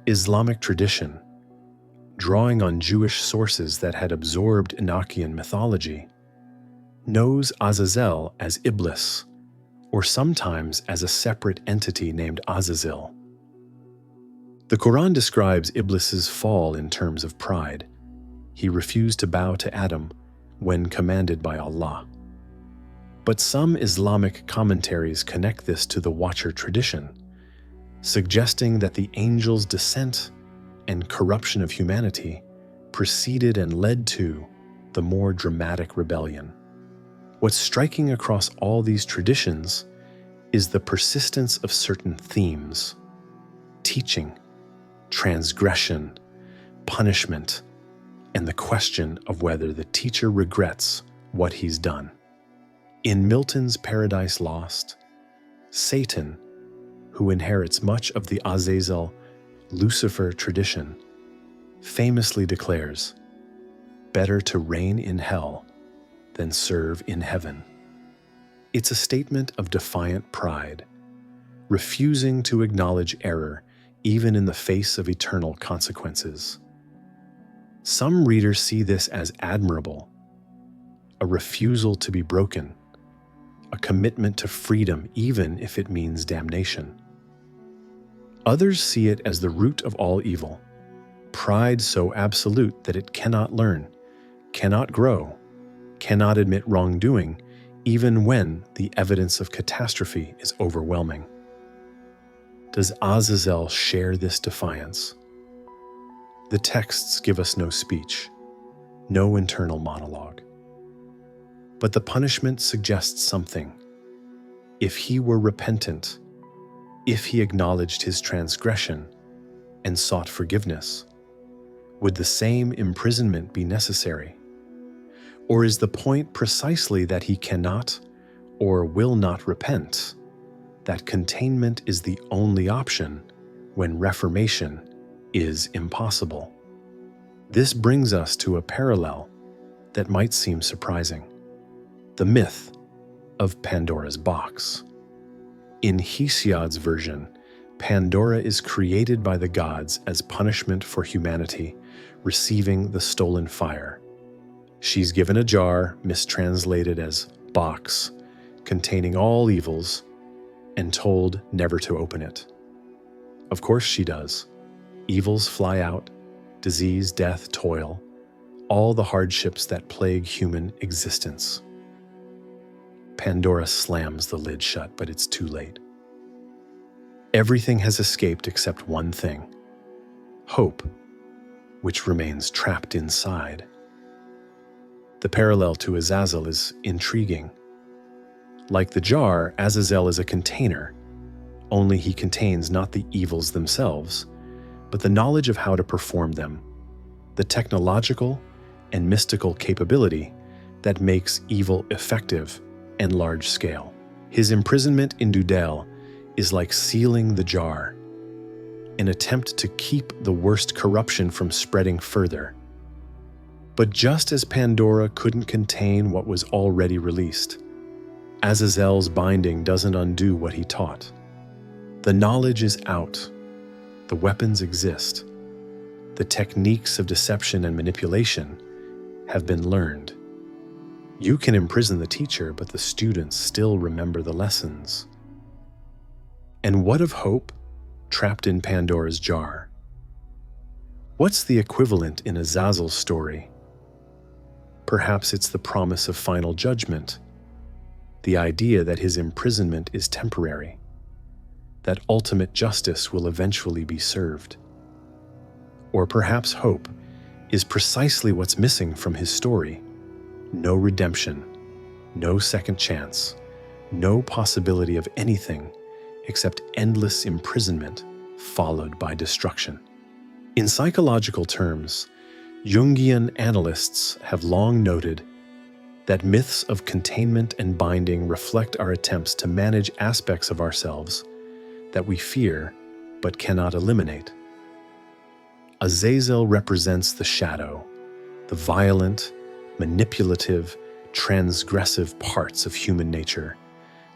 Islamic tradition, drawing on Jewish sources that had absorbed Enochian mythology, knows Azazel as Iblis, or sometimes as a separate entity named Azazel. The Quran describes Iblis's fall in terms of pride. He refused to bow to Adam when commanded by Allah. But some Islamic commentaries connect this to the Watcher tradition, suggesting that the angel's descent and corruption of humanity preceded and led to the more dramatic rebellion. What's striking across all these traditions is the persistence of certain themes: teaching, transgression, punishment, and the question of whether the teacher regrets what he's done. In Milton's Paradise Lost, Satan, who inherits much of the Azazel Lucifer tradition, famously declares, "Better to reign in hell than serve in heaven." It's a statement of defiant pride, refusing to acknowledge error even in the face of eternal consequences. Some readers see this as admirable, a refusal to be broken, a commitment to freedom even if it means damnation. Others see it as the root of all evil, pride so absolute that it cannot learn, cannot grow, cannot admit wrongdoing, even when the evidence of catastrophe is overwhelming. Does Azazel share this defiance? The texts give us no speech, no internal monologue. But the punishment suggests something. If he were repentant, if he acknowledged his transgression and sought forgiveness, would the same imprisonment be necessary? Or is the point precisely that he cannot or will not repent, that containment is the only option when reformation is impossible? This brings us to a parallel that might seem surprising: the myth of Pandora's box. In Hesiod's version, Pandora is created by the gods as punishment for humanity receiving the stolen fire. She's given a jar, mistranslated as box, containing all evils, and told never to open it. Of course she does. Evils fly out, disease, death, toil, all the hardships that plague human existence. Pandora slams the lid shut, but it's too late. Everything has escaped except one thing: hope, which remains trapped inside. The parallel to Azazel is intriguing. Like the jar, Azazel is a container, only he contains not the evils themselves, but the knowledge of how to perform them, the technological and mystical capability that makes evil effective and large-scale. His imprisonment in Dudael is like sealing the jar, an attempt to keep the worst corruption from spreading further. But just as Pandora couldn't contain what was already released, Azazel's binding doesn't undo what he taught. The knowledge is out, the weapons exist, the techniques of deception and manipulation have been learned. You can imprison the teacher, but the students still remember the lessons. And what of hope trapped in Pandora's jar? What's the equivalent in Azazel's story? Perhaps it's the promise of final judgment, the idea that his imprisonment is temporary, that ultimate justice will eventually be served. Or perhaps hope is precisely what's missing from his story: no redemption, no second chance, no possibility of anything except endless imprisonment followed by destruction. In psychological terms, Jungian analysts have long noted that myths of containment and binding reflect our attempts to manage aspects of ourselves that we fear but cannot eliminate. Azazel represents the shadow, the violent, manipulative, transgressive parts of human nature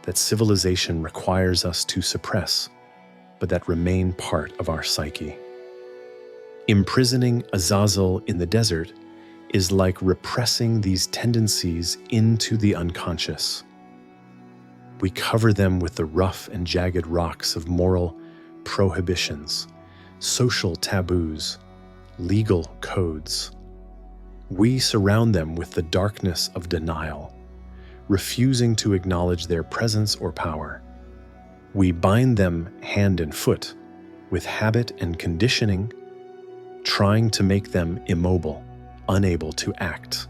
that civilization requires us to suppress, but that remain part of our psyche. Imprisoning Azazel in the desert is like repressing these tendencies into the unconscious. We cover them with the rough and jagged rocks of moral prohibitions, social taboos, legal codes. We surround them with the darkness of denial, refusing to acknowledge their presence or power. We bind them hand and foot with habit and conditioning, trying to make them immobile, unable to act.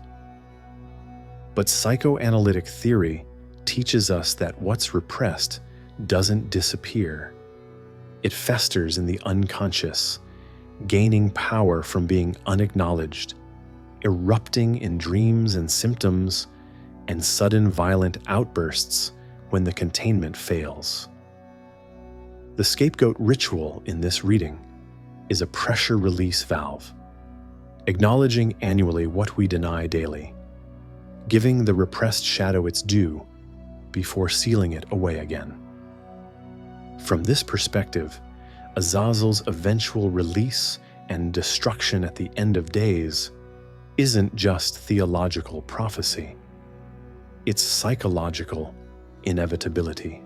But psychoanalytic theory teaches us that what's repressed doesn't disappear. It festers in the unconscious, gaining power from being unacknowledged, erupting in dreams and symptoms, and sudden violent outbursts when the containment fails. The scapegoat ritual in this reading is a pressure release valve, acknowledging annually what we deny daily, giving the repressed shadow its due before sealing it away again. From this perspective, Azazel's eventual release and destruction at the end of days isn't just theological prophecy, it's psychological inevitability.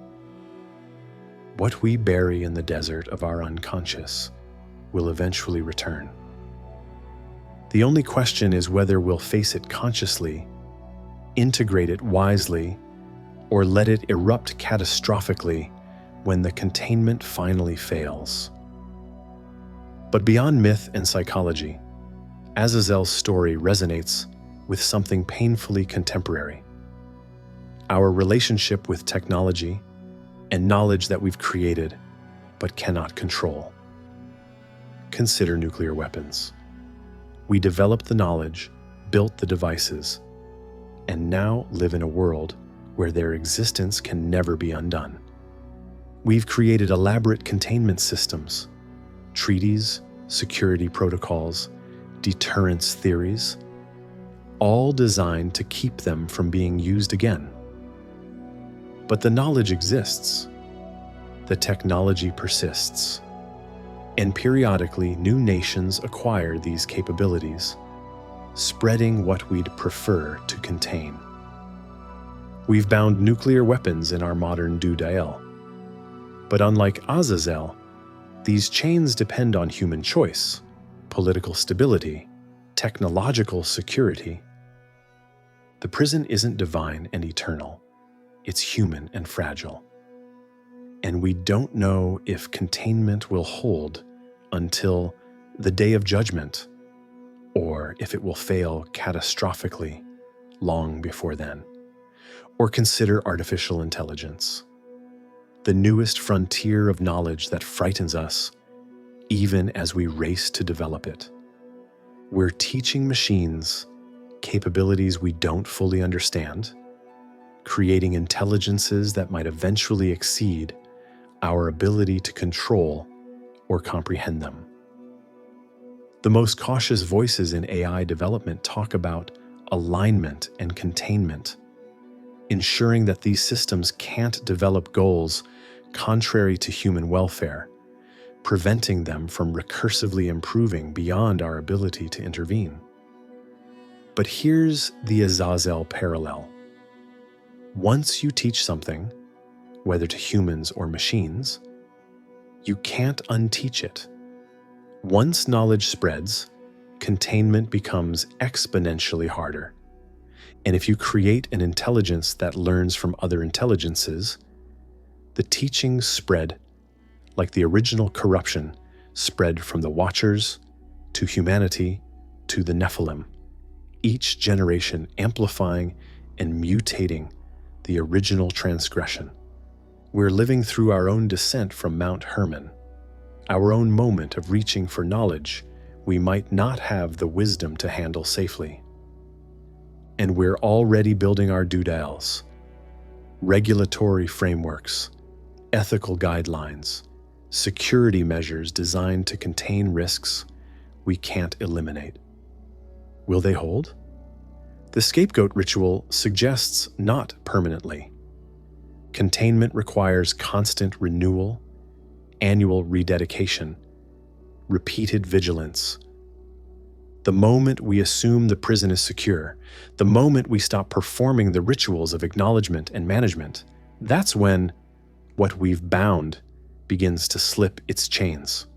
What we bury in the desert of our unconscious will eventually return. The only question is whether we'll face it consciously, integrate it wisely, or let it erupt catastrophically when the containment finally fails. But beyond myth and psychology, Azazel's story resonates with something painfully contemporary: our relationship with technology and knowledge that we've created but cannot control. Consider nuclear weapons. We developed the knowledge, built the devices, and now live in a world where their existence can never be undone. We've created elaborate containment systems, treaties, security protocols, deterrence theories, all designed to keep them from being used again. But the knowledge exists, the technology persists, and periodically new nations acquire these capabilities, spreading what we'd prefer to contain. We've bound nuclear weapons in our modern Dudael. But unlike Azazel, these chains depend on human choice, political stability, technological security. The prison isn't divine and eternal, it's human and fragile. And we don't know if containment will hold until the day of judgment, or if it will fail catastrophically long before then. Or consider artificial intelligence, the newest frontier of knowledge that frightens us even as we race to develop it. We're teaching machines capabilities we don't fully understand, creating intelligences that might eventually exceed our ability to control or comprehend them. The most cautious voices in AI development talk about alignment and containment, ensuring that these systems can't develop goals contrary to human welfare, preventing them from recursively improving beyond our ability to intervene. But here's the Azazel parallel. Once you teach something, whether to humans or machines, you can't unteach it. Once knowledge spreads, containment becomes exponentially harder. And if you create an intelligence that learns from other intelligences, the teachings spread like the original corruption spread from the Watchers to humanity to the Nephilim, each generation amplifying and mutating the original transgression. We're living through our own descent from Mount Hermon, our own moment of reaching for knowledge we might not have the wisdom to handle safely. And we're already building our Dudaels, regulatory frameworks, ethical guidelines, security measures designed to contain risks we can't eliminate. Will they hold? The scapegoat ritual suggests not permanently. Containment requires constant renewal, annual rededication, repeated vigilance. The moment we assume the prison is secure, the moment we stop performing the rituals of acknowledgement and management, that's when what we've bound begins to slip its chains.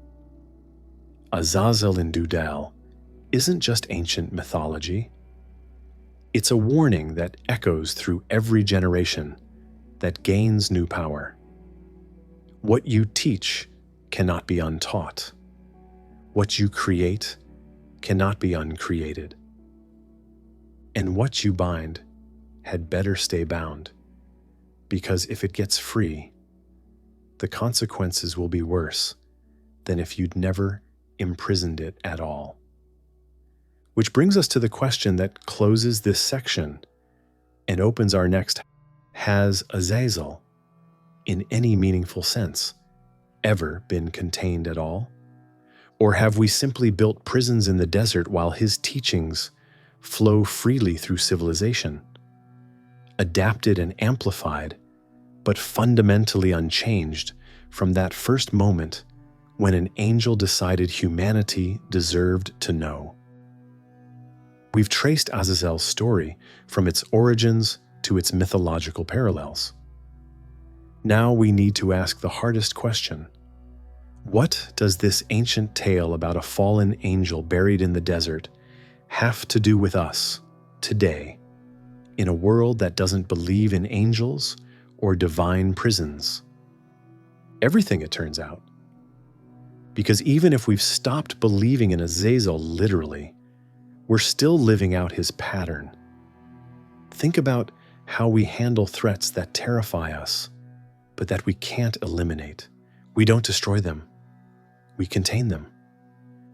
Azazel in Dudael isn't just ancient mythology. It's a warning that echoes through every generation, that gains new power. What you teach cannot be untaught. What you create cannot be uncreated. And what you bind had better stay bound, because if it gets free, the consequences will be worse than if you'd never imprisoned it at all. Which brings us to the question that closes this section and opens our next. Has Azazel, in any meaningful sense, ever been contained at all? Or have we simply built prisons in the desert while his teachings flow freely through civilization, adapted and amplified, but fundamentally unchanged from that first moment when an angel decided humanity deserved to know? We've traced Azazel's story from its origins to its mythological parallels. Now we need to ask the hardest question. What does this ancient tale about a fallen angel buried in the desert have to do with us today, in a world that doesn't believe in angels or divine prisons? Everything, it turns out. Because even if we've stopped believing in Azazel literally, we're still living out his pattern. Think about how we handle threats that terrify us, but that we can't eliminate. We don't destroy them. We contain them.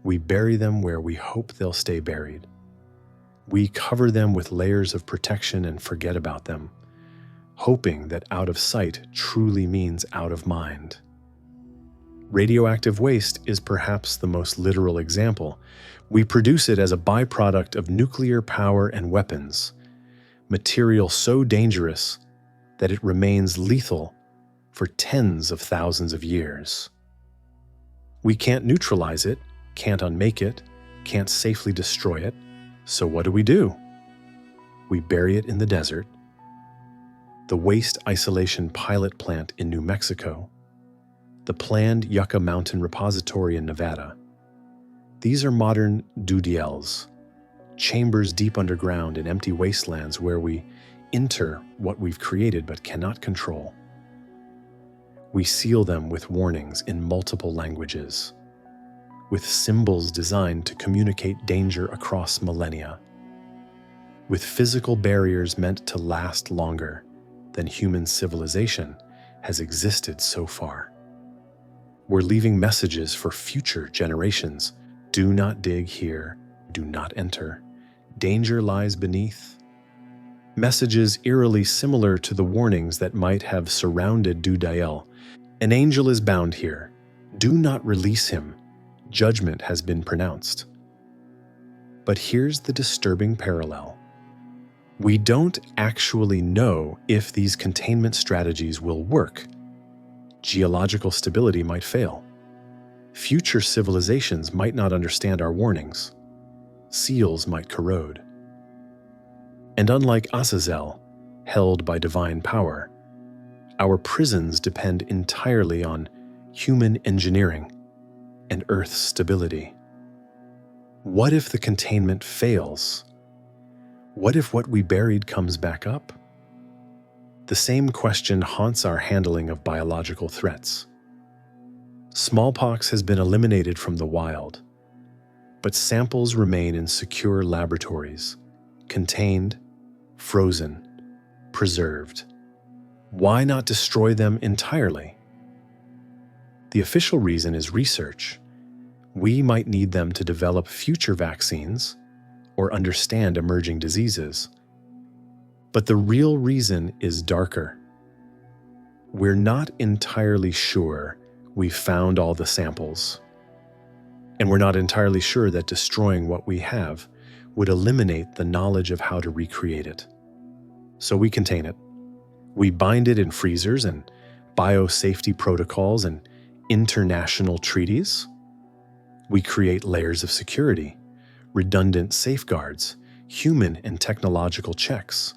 We bury them where we hope they'll stay buried. We cover them with layers of protection and forget about them, hoping that out of sight truly means out of mind. Radioactive waste is perhaps the most literal example. We produce it as a byproduct of nuclear power and weapons, material so dangerous that it remains lethal for tens of thousands of years. We can't neutralize it, can't unmake it, can't safely destroy it, so what do? We bury it in the desert, the waste isolation pilot plant in New Mexico, the planned Yucca Mountain repository in Nevada. These are modern Dudaels, chambers deep underground in empty wastelands where we enter what we've created but cannot control. We seal them with warnings in multiple languages, with symbols designed to communicate danger across millennia, with physical barriers meant to last longer than human civilization has existed so far. We're leaving messages for future generations. Do not dig here, do not enter. Danger lies beneath. Messages eerily similar to the warnings that might have surrounded Dudael. An angel is bound here. Do not release him. Judgment has been pronounced. But here's the disturbing parallel. We don't actually know if these containment strategies will work. Geological stability might fail. Future civilizations might not understand our warnings. Seals might corrode. And unlike Azazel, held by divine power, our prisons depend entirely on human engineering and Earth's stability. What if the containment fails? What if what we buried comes back up? The same question haunts our handling of biological threats. Smallpox has been eliminated from the wild, but samples remain in secure laboratories, contained, frozen, preserved. Why not destroy them entirely? The official reason is research. We might need them to develop future vaccines or understand emerging diseases. But the real reason is darker. We're not entirely sure we've found all the samples. And we're not entirely sure that destroying what we have would eliminate the knowledge of how to recreate it. So we contain it. We bind it in freezers and biosafety protocols and international treaties. We create layers of security, redundant safeguards, human and technological checks.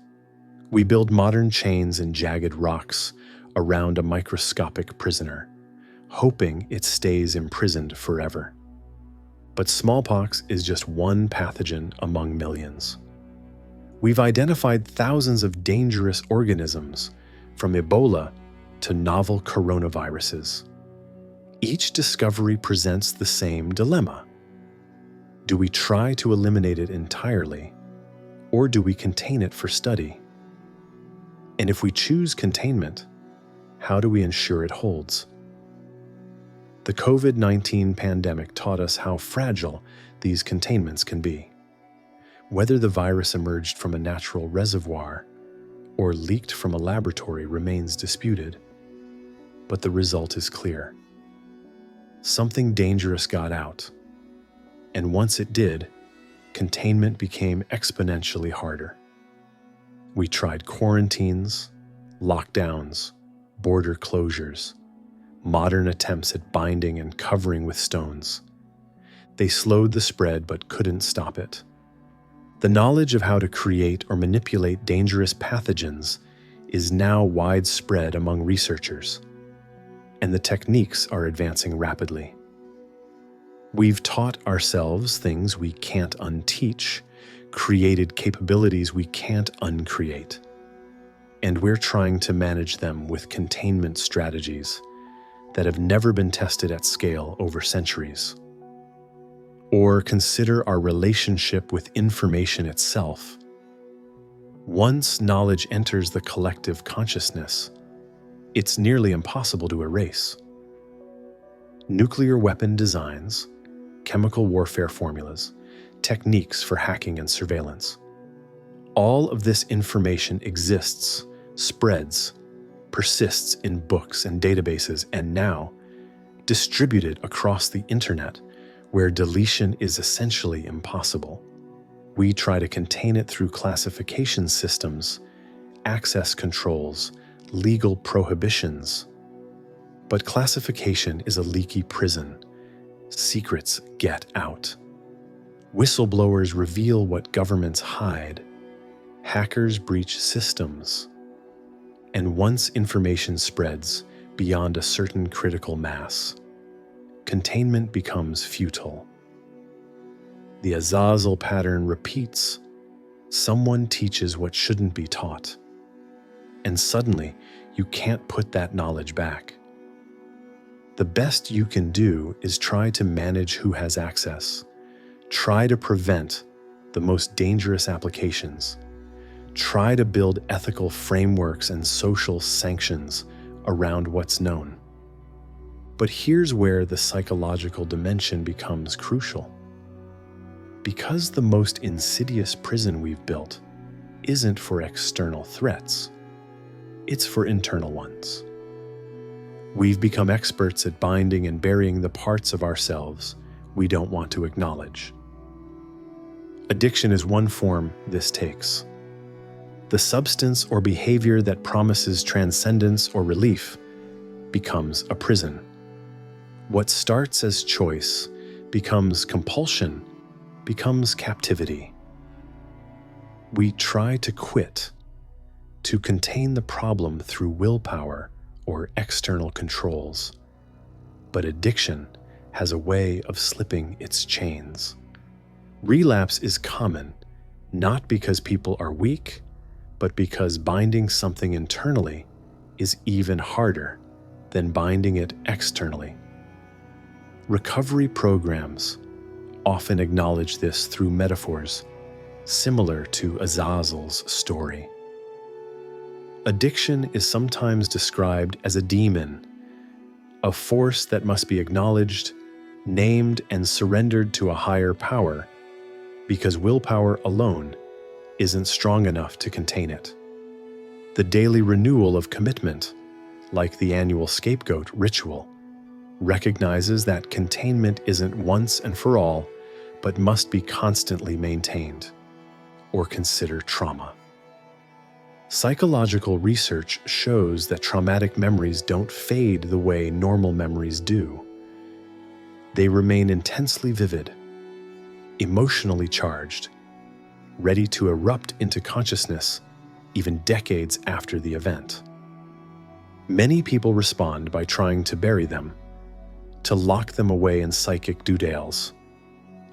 We build modern chains and jagged rocks around a microscopic prisoner, hoping it stays imprisoned forever. But smallpox is just one pathogen among millions. We've identified thousands of dangerous organisms, from Ebola to novel coronaviruses. Each discovery presents the same dilemma. Do we try to eliminate it entirely, or do we contain it for study? And if we choose containment, how do we ensure it holds? The COVID-19 pandemic taught us how fragile these containments can be. Whether the virus emerged from a natural reservoir or leaked from a laboratory remains disputed, but the result is clear. Something dangerous got out, and once it did, containment became exponentially harder. We tried quarantines, lockdowns, border closures, modern attempts at binding and covering with stones. They slowed the spread but couldn't stop it. The knowledge of how to create or manipulate dangerous pathogens is now widespread among researchers, and the techniques are advancing rapidly. We've taught ourselves things we can't unteach, created capabilities we can't uncreate, and we're trying to manage them with containment strategies that have never been tested at scale over centuries. Or consider our relationship with information itself. Once knowledge enters the collective consciousness, it's nearly impossible to erase. Nuclear weapon designs, chemical warfare formulas, techniques for hacking and surveillance. All of this information exists, spreads, persists in books and databases, and now distributed across the internet, where deletion is essentially impossible. We try to contain it through classification systems, access controls, legal prohibitions. But classification is a leaky prison. Secrets get out. Whistleblowers reveal what governments hide. Hackers breach systems. And once information spreads beyond a certain critical mass, containment becomes futile. The Azazel pattern repeats. Someone teaches what shouldn't be taught, and suddenly you can't put that knowledge back. The best you can do is try to manage who has access. Try to prevent the most dangerous applications. Try to build ethical frameworks and social sanctions around what's known. But here's where the psychological dimension becomes crucial. Because the most insidious prison we've built isn't for external threats, it's for internal ones. We've become experts at binding and burying the parts of ourselves we don't want to acknowledge. Addiction is one form this takes. The substance or behavior that promises transcendence or relief becomes a prison. What starts as choice becomes compulsion, becomes captivity. We try to quit, to contain the problem through willpower or external controls. But addiction has a way of slipping its chains. Relapse is common, not because people are weak, but because binding something internally is even harder than binding it externally. Recovery programs often acknowledge this through metaphors similar to Azazel's story. Addiction is sometimes described as a demon, a force that must be acknowledged, named, and surrendered to a higher power, because willpower alone isn't strong enough to contain it. The daily renewal of commitment, like the annual Scapegoat ritual, recognizes that containment isn't once and for all, but must be constantly maintained. Or consider trauma. Psychological research shows that traumatic memories don't fade the way normal memories do. They remain intensely vivid, emotionally charged, ready to erupt into consciousness even decades after the event. Many people respond by trying to bury them, to lock them away in psychic Dudaels,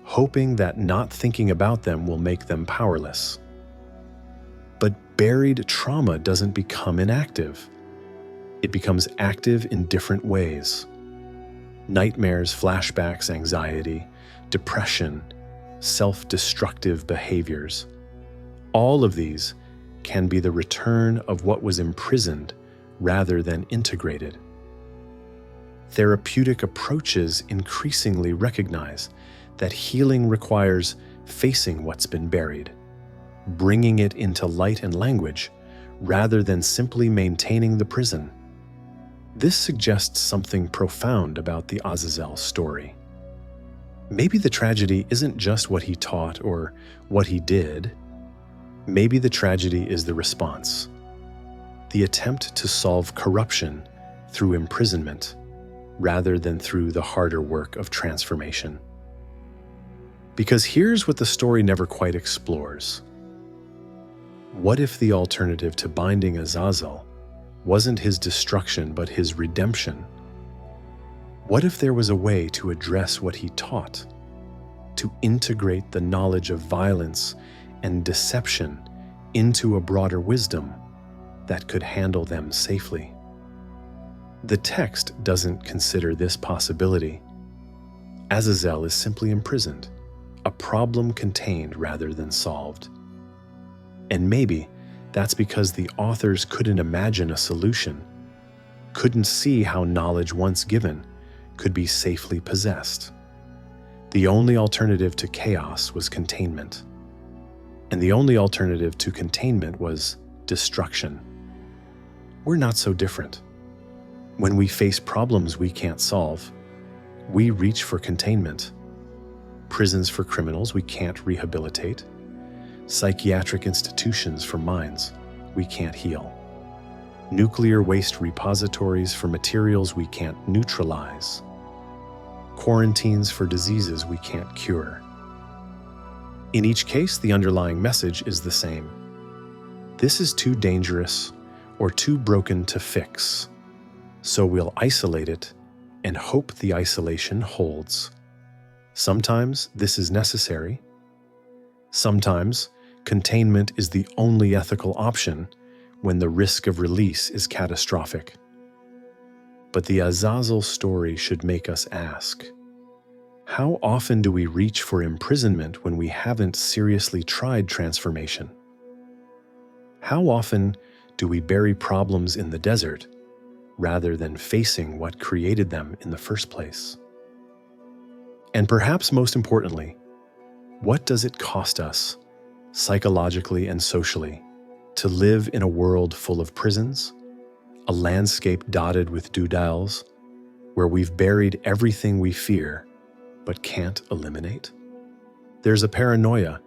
hoping that not thinking about them will make them powerless. But buried trauma doesn't become inactive. It becomes active in different ways. Nightmares, flashbacks, anxiety, depression, self-destructive behaviors. All of these can be the return of what was imprisoned rather than integrated. Therapeutic approaches increasingly recognize that healing requires facing what's been buried, bringing it into light and language rather than simply maintaining the prison. This suggests something profound about the Azazel story. Maybe the tragedy isn't just what he taught or what he did. Maybe the tragedy is the response, the attempt to solve corruption through imprisonment rather than through the harder work of transformation. Because here's what the story never quite explores. What if the alternative to binding Azazel wasn't his destruction but his redemption? What if there was a way to address what he taught, to integrate the knowledge of violence and deception into a broader wisdom that could handle them safely? The text doesn't consider this possibility. Azazel is simply imprisoned, a problem contained rather than solved. And maybe that's because the authors couldn't imagine a solution, couldn't see how knowledge once given could be safely possessed. The only alternative to chaos was containment. And the only alternative to containment was destruction. We're not so different. When we face problems we can't solve, we reach for containment. Prisons for criminals we can't rehabilitate. Psychiatric institutions for minds we can't heal. Nuclear waste repositories for materials we can't neutralize. Quarantines for diseases we can't cure. In each case, the underlying message is the same. This is too dangerous or too broken to fix, so we'll isolate it and hope the isolation holds. Sometimes this is necessary. Sometimes containment is the only ethical option when the risk of release is catastrophic. But the Azazel story should make us ask, how often do we reach for imprisonment when we haven't seriously tried transformation? How often do we bury problems in the desert rather than facing what created them in the first place? And perhaps most importantly, what does it cost us, psychologically and socially, to live in a world full of prisons, a landscape dotted with Dudaels, where we've buried everything we fear but can't eliminate? There's a paranoia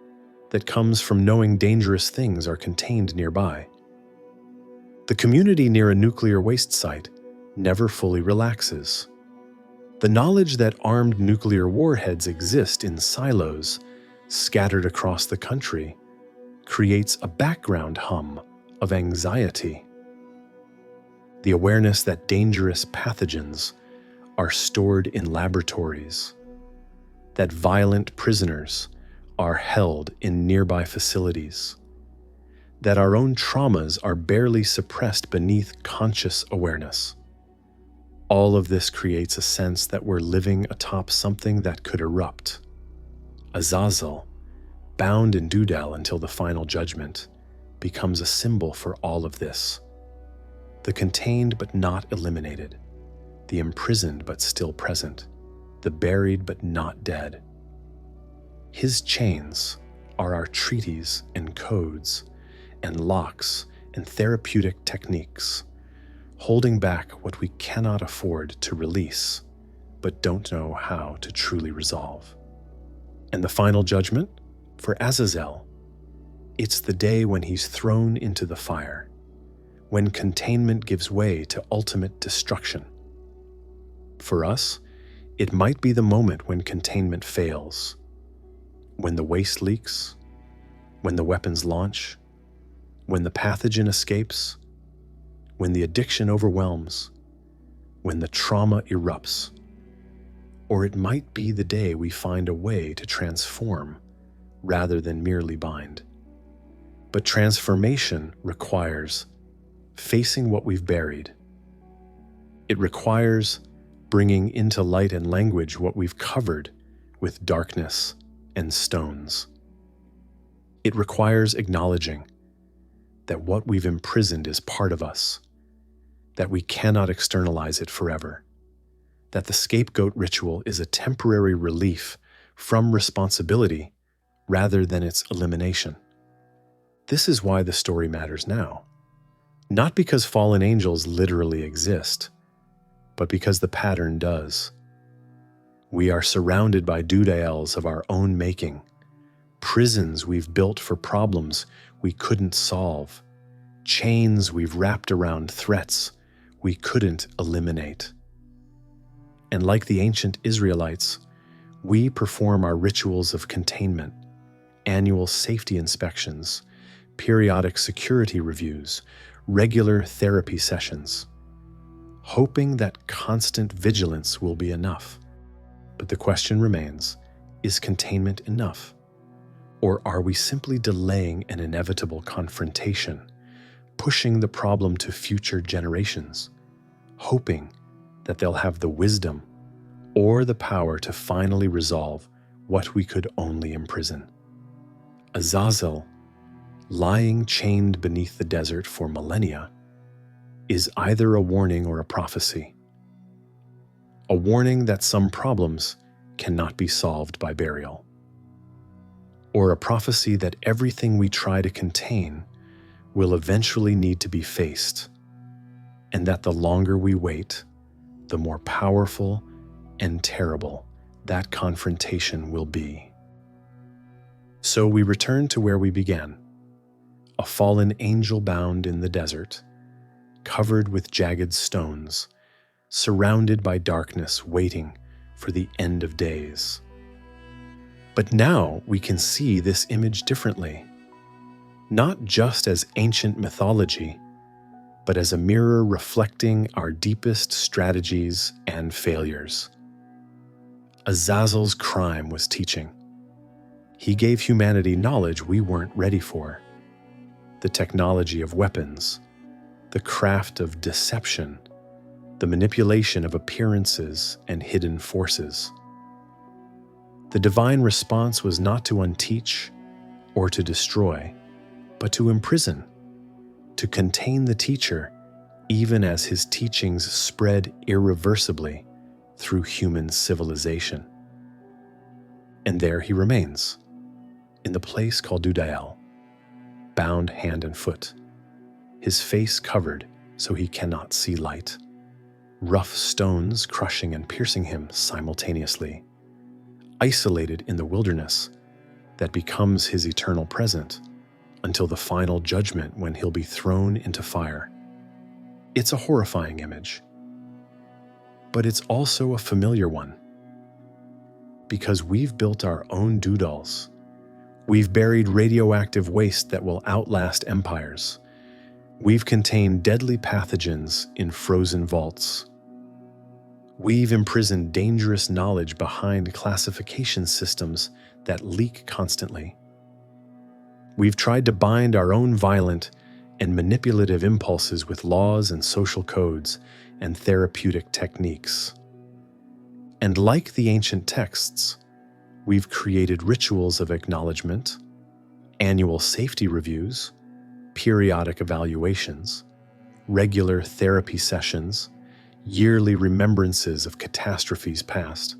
that comes from knowing dangerous things are contained nearby. The community near a nuclear waste site never fully relaxes. The knowledge that armed nuclear warheads exist in silos scattered across the country creates a background hum of anxiety. The awareness that dangerous pathogens are stored in laboratories, that violent prisoners are held in nearby facilities, that our own traumas are barely suppressed beneath conscious awareness. All of this creates a sense that we're living atop something that could erupt. Azazel, bound in Dudael until the final judgment, becomes a symbol for all of this. The contained but not eliminated, the imprisoned but still present, the buried but not dead. His chains are our treaties and codes and locks and therapeutic techniques, holding back what we cannot afford to release, but don't know how to truly resolve. And the final judgment, for Azazel, it's the day when he's thrown into the fire, when containment gives way to ultimate destruction. For us, it might be the moment when containment fails, when the waste leaks, when the weapons launch, when the pathogen escapes, when the addiction overwhelms, when the trauma erupts. Or it might be the day we find a way to transform rather than merely bind. But transformation requires facing what we've buried. It requires bringing into light and language what we've covered with darkness and stones. It requires acknowledging that what we've imprisoned is part of us, that we cannot externalize it forever, that the scapegoat ritual is a temporary relief from responsibility rather than its elimination. This is why the story matters now. Not because fallen angels literally exist, but because the pattern does. We are surrounded by Dudaels of our own making, prisons we've built for problems we couldn't solve, chains we've wrapped around threats we couldn't eliminate. And like the ancient Israelites, we perform our rituals of containment, annual safety inspections, periodic security reviews, regular therapy sessions, hoping that constant vigilance will be enough. But the question remains, is containment enough? Or are we simply delaying an inevitable confrontation, pushing the problem to future generations, hoping that they'll have the wisdom or the power to finally resolve what we could only imprison? Azazel, lying chained beneath the desert for millennia, is either a warning or a prophecy. A warning that some problems cannot be solved by burial. Or a prophecy that everything we try to contain will eventually need to be faced, and that the longer we wait, the more powerful and terrible that confrontation will be. So we return to where we began, a fallen angel bound in the desert, covered with jagged stones, surrounded by darkness, waiting for the end of days. But now we can see this image differently, not just as ancient mythology, but as a mirror reflecting our deepest strategies and failures. Azazel's crime was teaching. He gave humanity knowledge we weren't ready for, the technology of weapons, the craft of deception, the manipulation of appearances and hidden forces. The divine response was not to unteach or to destroy, but to imprison, to contain the teacher even as his teachings spread irreversibly through human civilization. And there he remains, in the place called Dudael, bound hand and foot, his face covered so he cannot see light, rough stones crushing and piercing him simultaneously, isolated in the wilderness that becomes his eternal present until the final judgment when he'll be thrown into fire. It's a horrifying image, but it's also a familiar one, because we've built our own Dudaels. We've buried radioactive waste that will outlast empires. We've contained deadly pathogens in frozen vaults. We've imprisoned dangerous knowledge behind classification systems that leak constantly. We've tried to bind our own violent and manipulative impulses with laws and social codes and therapeutic techniques. And like the ancient texts, we've created rituals of acknowledgement, annual safety reviews, periodic evaluations, regular therapy sessions, yearly remembrances of catastrophes past,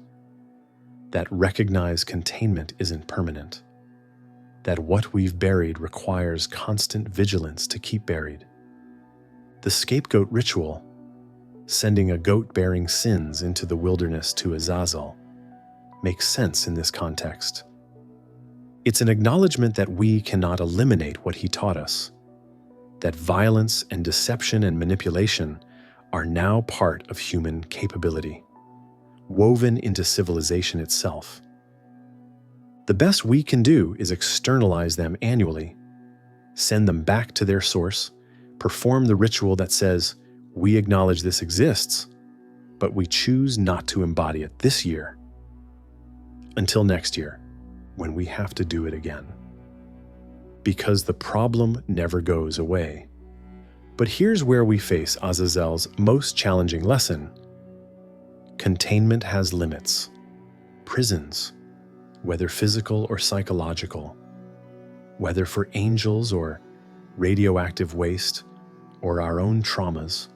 that recognize containment isn't permanent, that what we've buried requires constant vigilance to keep buried. The scapegoat ritual, sending a goat bearing sins into the wilderness to Azazel, makes sense in this context. It's an acknowledgement that we cannot eliminate what he taught us, that violence and deception and manipulation are now part of human capability, woven into civilization itself. The best we can do is externalize them annually, send them back to their source, perform the ritual that says, we acknowledge this exists, but we choose not to embody it this year, until next year, when we have to do it again. Because the problem never goes away. But here's where we face Azazel's most challenging lesson. Containment has limits. Prisons, whether physical or psychological, whether for angels or radioactive waste or our own traumas,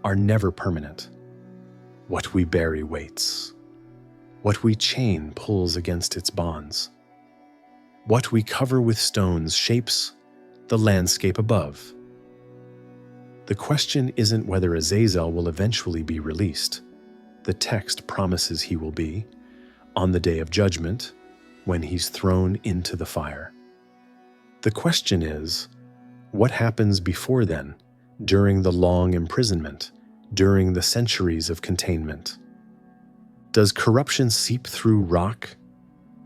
are never permanent. What we bury waits. What we chain pulls against its bonds. What we cover with stones shapes the landscape above. The question isn't whether Azazel will eventually be released. The text promises he will be, on the day of judgment, when he's thrown into the fire. The question is, what happens before then, during the long imprisonment, during the centuries of containment? Does corruption seep through rock?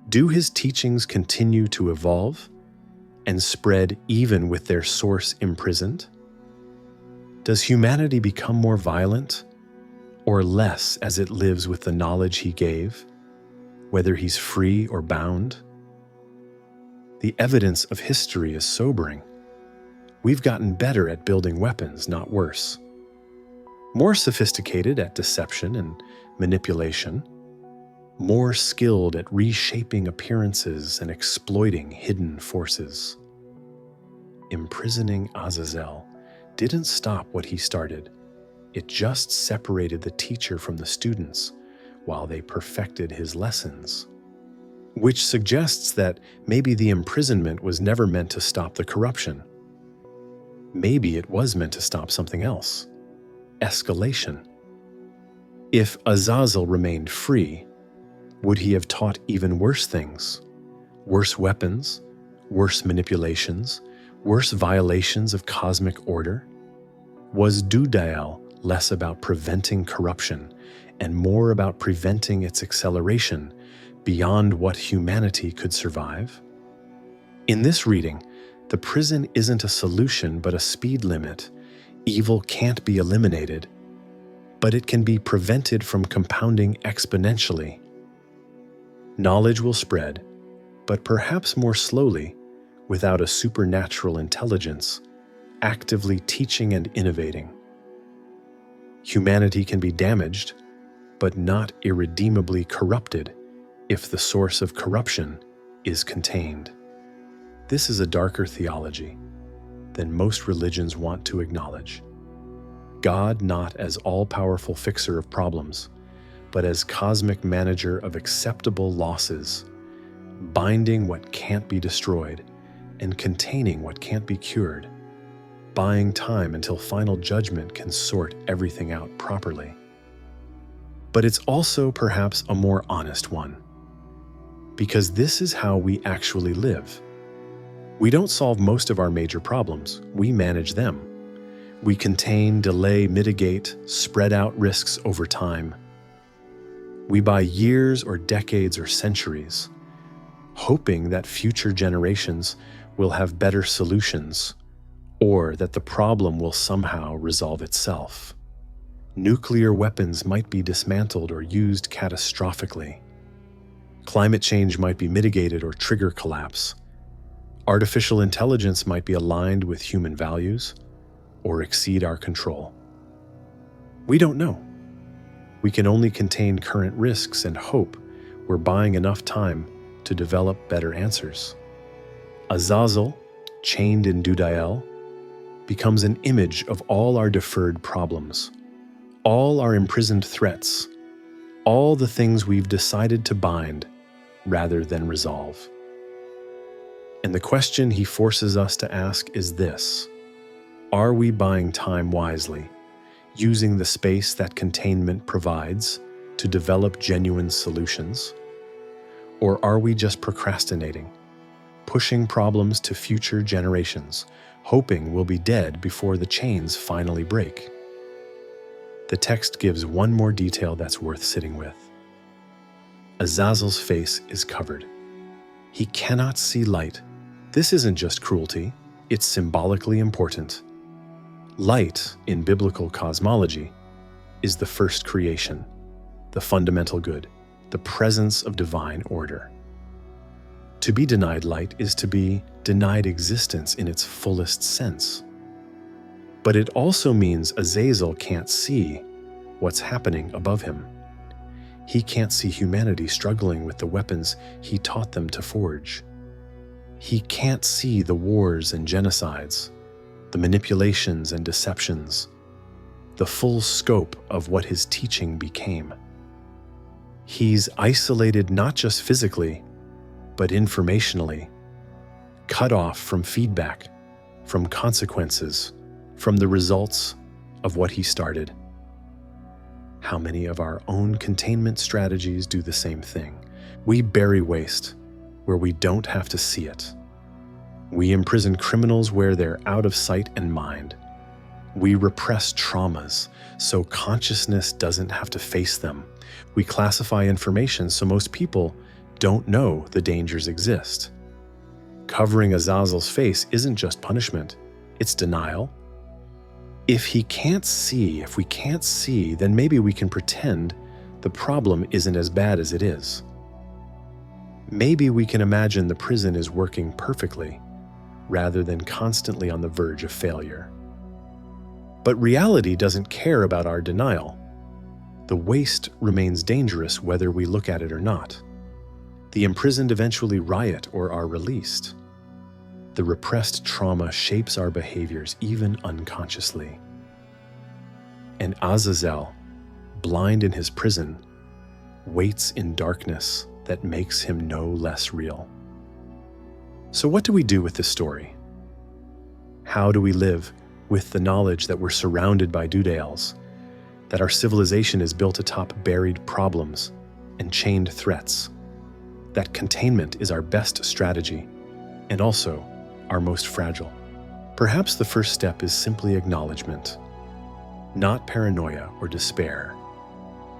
Do his teachings continue to evolve and spread even with their source imprisoned? Does humanity become more violent or less as it lives with the knowledge he gave, whether he's free or bound? The evidence of history is sobering. We've gotten better at building weapons, not worse. More sophisticated at deception and manipulation. More skilled at reshaping appearances and exploiting hidden forces. Imprisoning Azazel didn't stop what he started. It just separated the teacher from the students while they perfected his lessons. Which suggests that maybe the imprisonment was never meant to stop the corruption. Maybe it was meant to stop something else. Escalation. If Azazel remained free, would he have taught even worse things? Worse weapons, worse manipulations, worse violations of cosmic order? Was Dudael less about preventing corruption and more about preventing its acceleration beyond what humanity could survive? In this reading, the prison isn't a solution but a speed limit. Evil can't be eliminated, but it can be prevented from compounding exponentially. Knowledge will spread, but perhaps more slowly, without a supernatural intelligence, actively teaching and innovating. Humanity can be damaged, but not irredeemably corrupted if the source of corruption is contained. This is a darker theology than most religions want to acknowledge. God not as all-powerful fixer of problems, but as cosmic manager of acceptable losses, binding what can't be destroyed and containing what can't be cured, buying time until final judgment can sort everything out properly. But it's also perhaps a more honest one, because this is how we actually live. We don't solve most of our major problems, we manage them. We contain, delay, mitigate, spread out risks over time. We buy years or decades or centuries, hoping that future generations will have better solutions, or that the problem will somehow resolve itself. Nuclear weapons might be dismantled or used catastrophically. Climate change might be mitigated or trigger collapse. Artificial intelligence might be aligned with human values or exceed our control. We don't know. We can only contain current risks and hope we're buying enough time to develop better answers. Azazel, chained in Dudael, becomes an image of all our deferred problems, all our imprisoned threats, all the things we've decided to bind rather than resolve. And the question he forces us to ask is this: are we buying time wisely, using the space that containment provides to develop genuine solutions? Or are we just procrastinating, pushing problems to future generations, hoping we'll be dead before the chains finally break? The text gives one more detail that's worth sitting with. Azazel's face is covered. He cannot see light. This isn't just cruelty, it's symbolically important. Light, in biblical cosmology, is the first creation, the fundamental good, the presence of divine order. To be denied light is to be denied existence in its fullest sense. But it also means Azazel can't see what's happening above him. He can't see humanity struggling with the weapons he taught them to forge. He can't see the wars and genocides, the manipulations and deceptions, the full scope of what his teaching became. He's isolated not just physically, but informationally, cut off from feedback, from consequences, from the results of what he started. How many of our own containment strategies do the same thing? We bury waste where we don't have to see it. We imprison criminals where they're out of sight and mind. We repress traumas so consciousness doesn't have to face them. We classify information so most people don't know the dangers exist. Covering Azazel's face isn't just punishment, it's denial. If we can't see, then maybe we can pretend the problem isn't as bad as it is. Maybe we can imagine the prison is working perfectly, rather than constantly on the verge of failure. But reality doesn't care about our denial. The waste remains dangerous whether we look at it or not. The imprisoned eventually riot or are released. The repressed trauma shapes our behaviors even unconsciously. And Azazel, blind in his prison, waits in darkness that makes him no less real. So what do we do with this story? How do we live with the knowledge that we're surrounded by Dudaels, that our civilization is built atop buried problems and chained threats, that containment is our best strategy and also our most fragile? Perhaps the first step is simply acknowledgement, not paranoia or despair,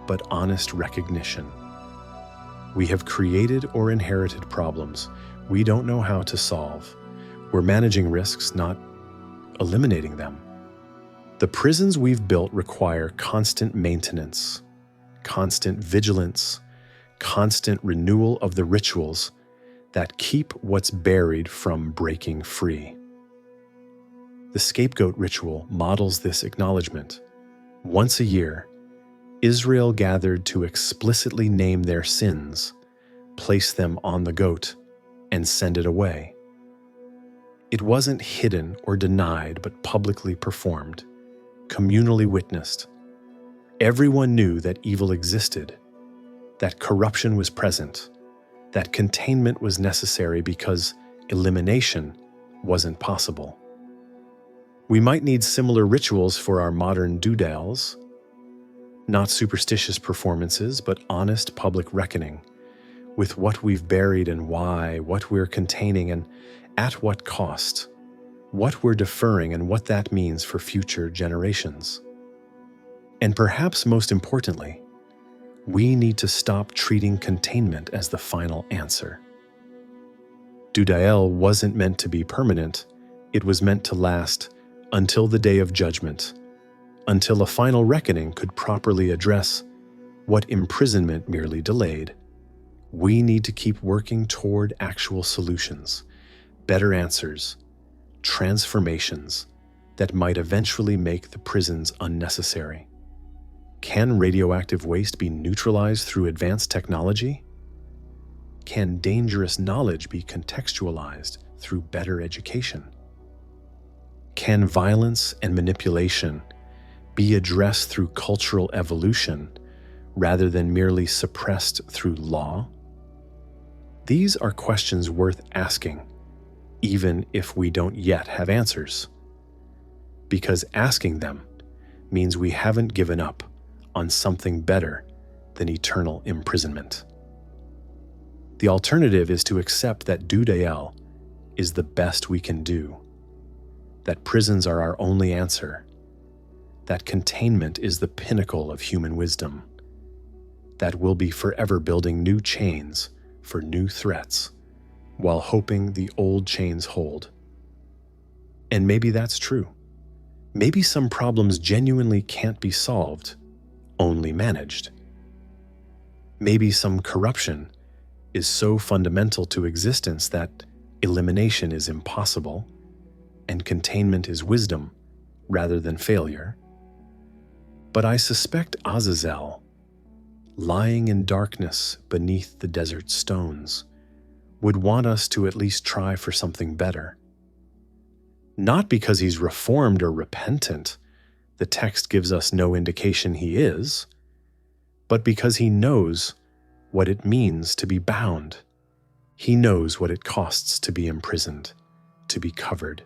but honest recognition. We have created or inherited problems we don't know how to solve. We're managing risks, not eliminating them. The prisons we've built require constant maintenance, constant vigilance, constant renewal of the rituals that keep what's buried from breaking free. The scapegoat ritual models this acknowledgement. Once a year, Israel gathered to explicitly name their sins, place them on the goat, and send it away. It wasn't hidden or denied, but publicly performed, communally witnessed. Everyone knew that evil existed, that corruption was present, that containment was necessary because elimination wasn't possible. We might need similar rituals for our modern Dudaels, not superstitious performances, but honest public reckoning with what we've buried and why, what we're containing and at what cost, what we're deferring and what that means for future generations. And perhaps most importantly, we need to stop treating containment as the final answer. Dudael wasn't meant to be permanent, it was meant to last until the day of judgment, until a final reckoning could properly address what imprisonment merely delayed. We need to keep working toward actual solutions, better answers, transformations that might eventually make the prisons unnecessary. Can radioactive waste be neutralized through advanced technology? Can dangerous knowledge be contextualized through better education? Can violence and manipulation be addressed through cultural evolution rather than merely suppressed through law? These are questions worth asking, even if we don't yet have answers, because asking them means we haven't given up on something better than eternal imprisonment. The alternative is to accept that Dudael is the best we can do, that prisons are our only answer, that containment is the pinnacle of human wisdom, that we'll be forever building new chains for new threats while hoping the old chains hold. And maybe that's true. Maybe some problems genuinely can't be solved, only managed. Maybe some corruption is so fundamental to existence that elimination is impossible and containment is wisdom rather than failure. But I suspect Azazel, lying in darkness beneath the desert stones, would want us to at least try for something better. Not because he's reformed or repentant, the text gives us no indication he is, but because he knows what it means to be bound. He knows what it costs to be imprisoned. to be covered,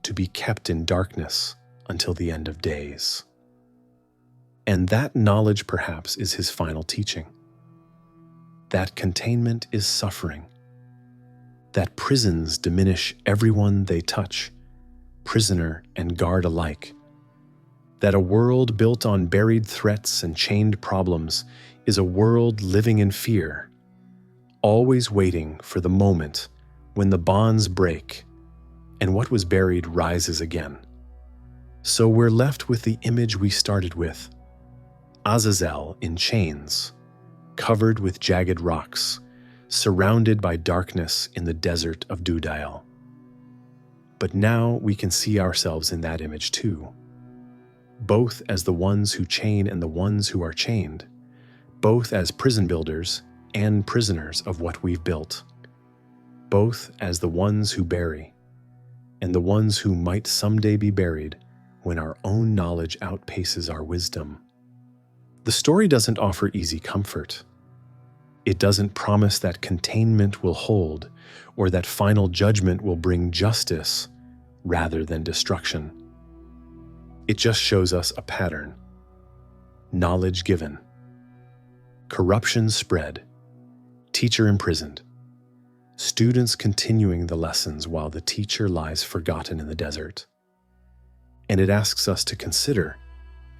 to be kept in darkness until the end of days. And that knowledge perhaps is his final teaching. That containment is suffering. That prisons diminish everyone they touch, prisoner and guard alike. That a world built on buried threats and chained problems is a world living in fear, always waiting for the moment when the bonds break and what was buried rises again. So we're left with the image we started with: Azazel in chains, covered with jagged rocks, surrounded by darkness in the desert of Dudael. But now we can see ourselves in that image too, both as the ones who chain and the ones who are chained, both as prison builders and prisoners of what we've built, both as the ones who bury and the ones who might someday be buried when our own knowledge outpaces our wisdom. The story doesn't offer easy comfort. It doesn't promise that containment will hold or that final judgment will bring justice rather than destruction. It just shows us a pattern: knowledge given, corruption spread, teacher imprisoned, students continuing the lessons while the teacher lies forgotten in the desert. And it asks us to consider,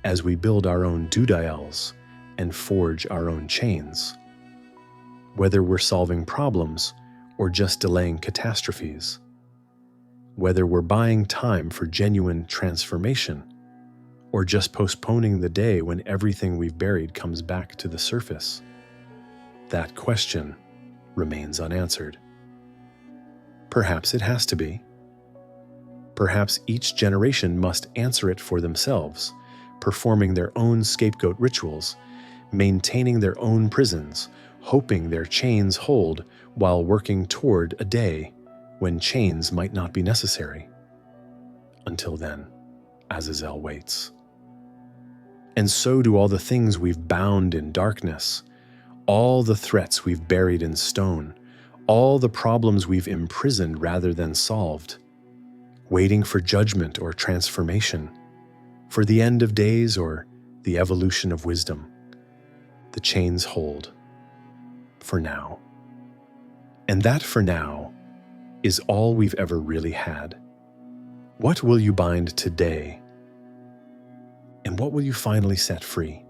as we build our own Dudaels and forge our own chains, whether we're solving problems or just delaying catastrophes, whether we're buying time for genuine transformation or just postponing the day when everything we've buried comes back to the surface. That question remains unanswered. Perhaps it has to be. Perhaps each generation must answer it for themselves, performing their own scapegoat rituals, maintaining their own prisons, hoping their chains hold while working toward a day when chains might not be necessary. Until then, Azazel waits. And so do all the things we've bound in darkness, all the threats we've buried in stone, all the problems we've imprisoned rather than solved, waiting for judgment or transformation, for the end of days or the evolution of wisdom. The chains hold. For now. And that for now is all we've ever really had. What will you bind today? And what will you finally set free?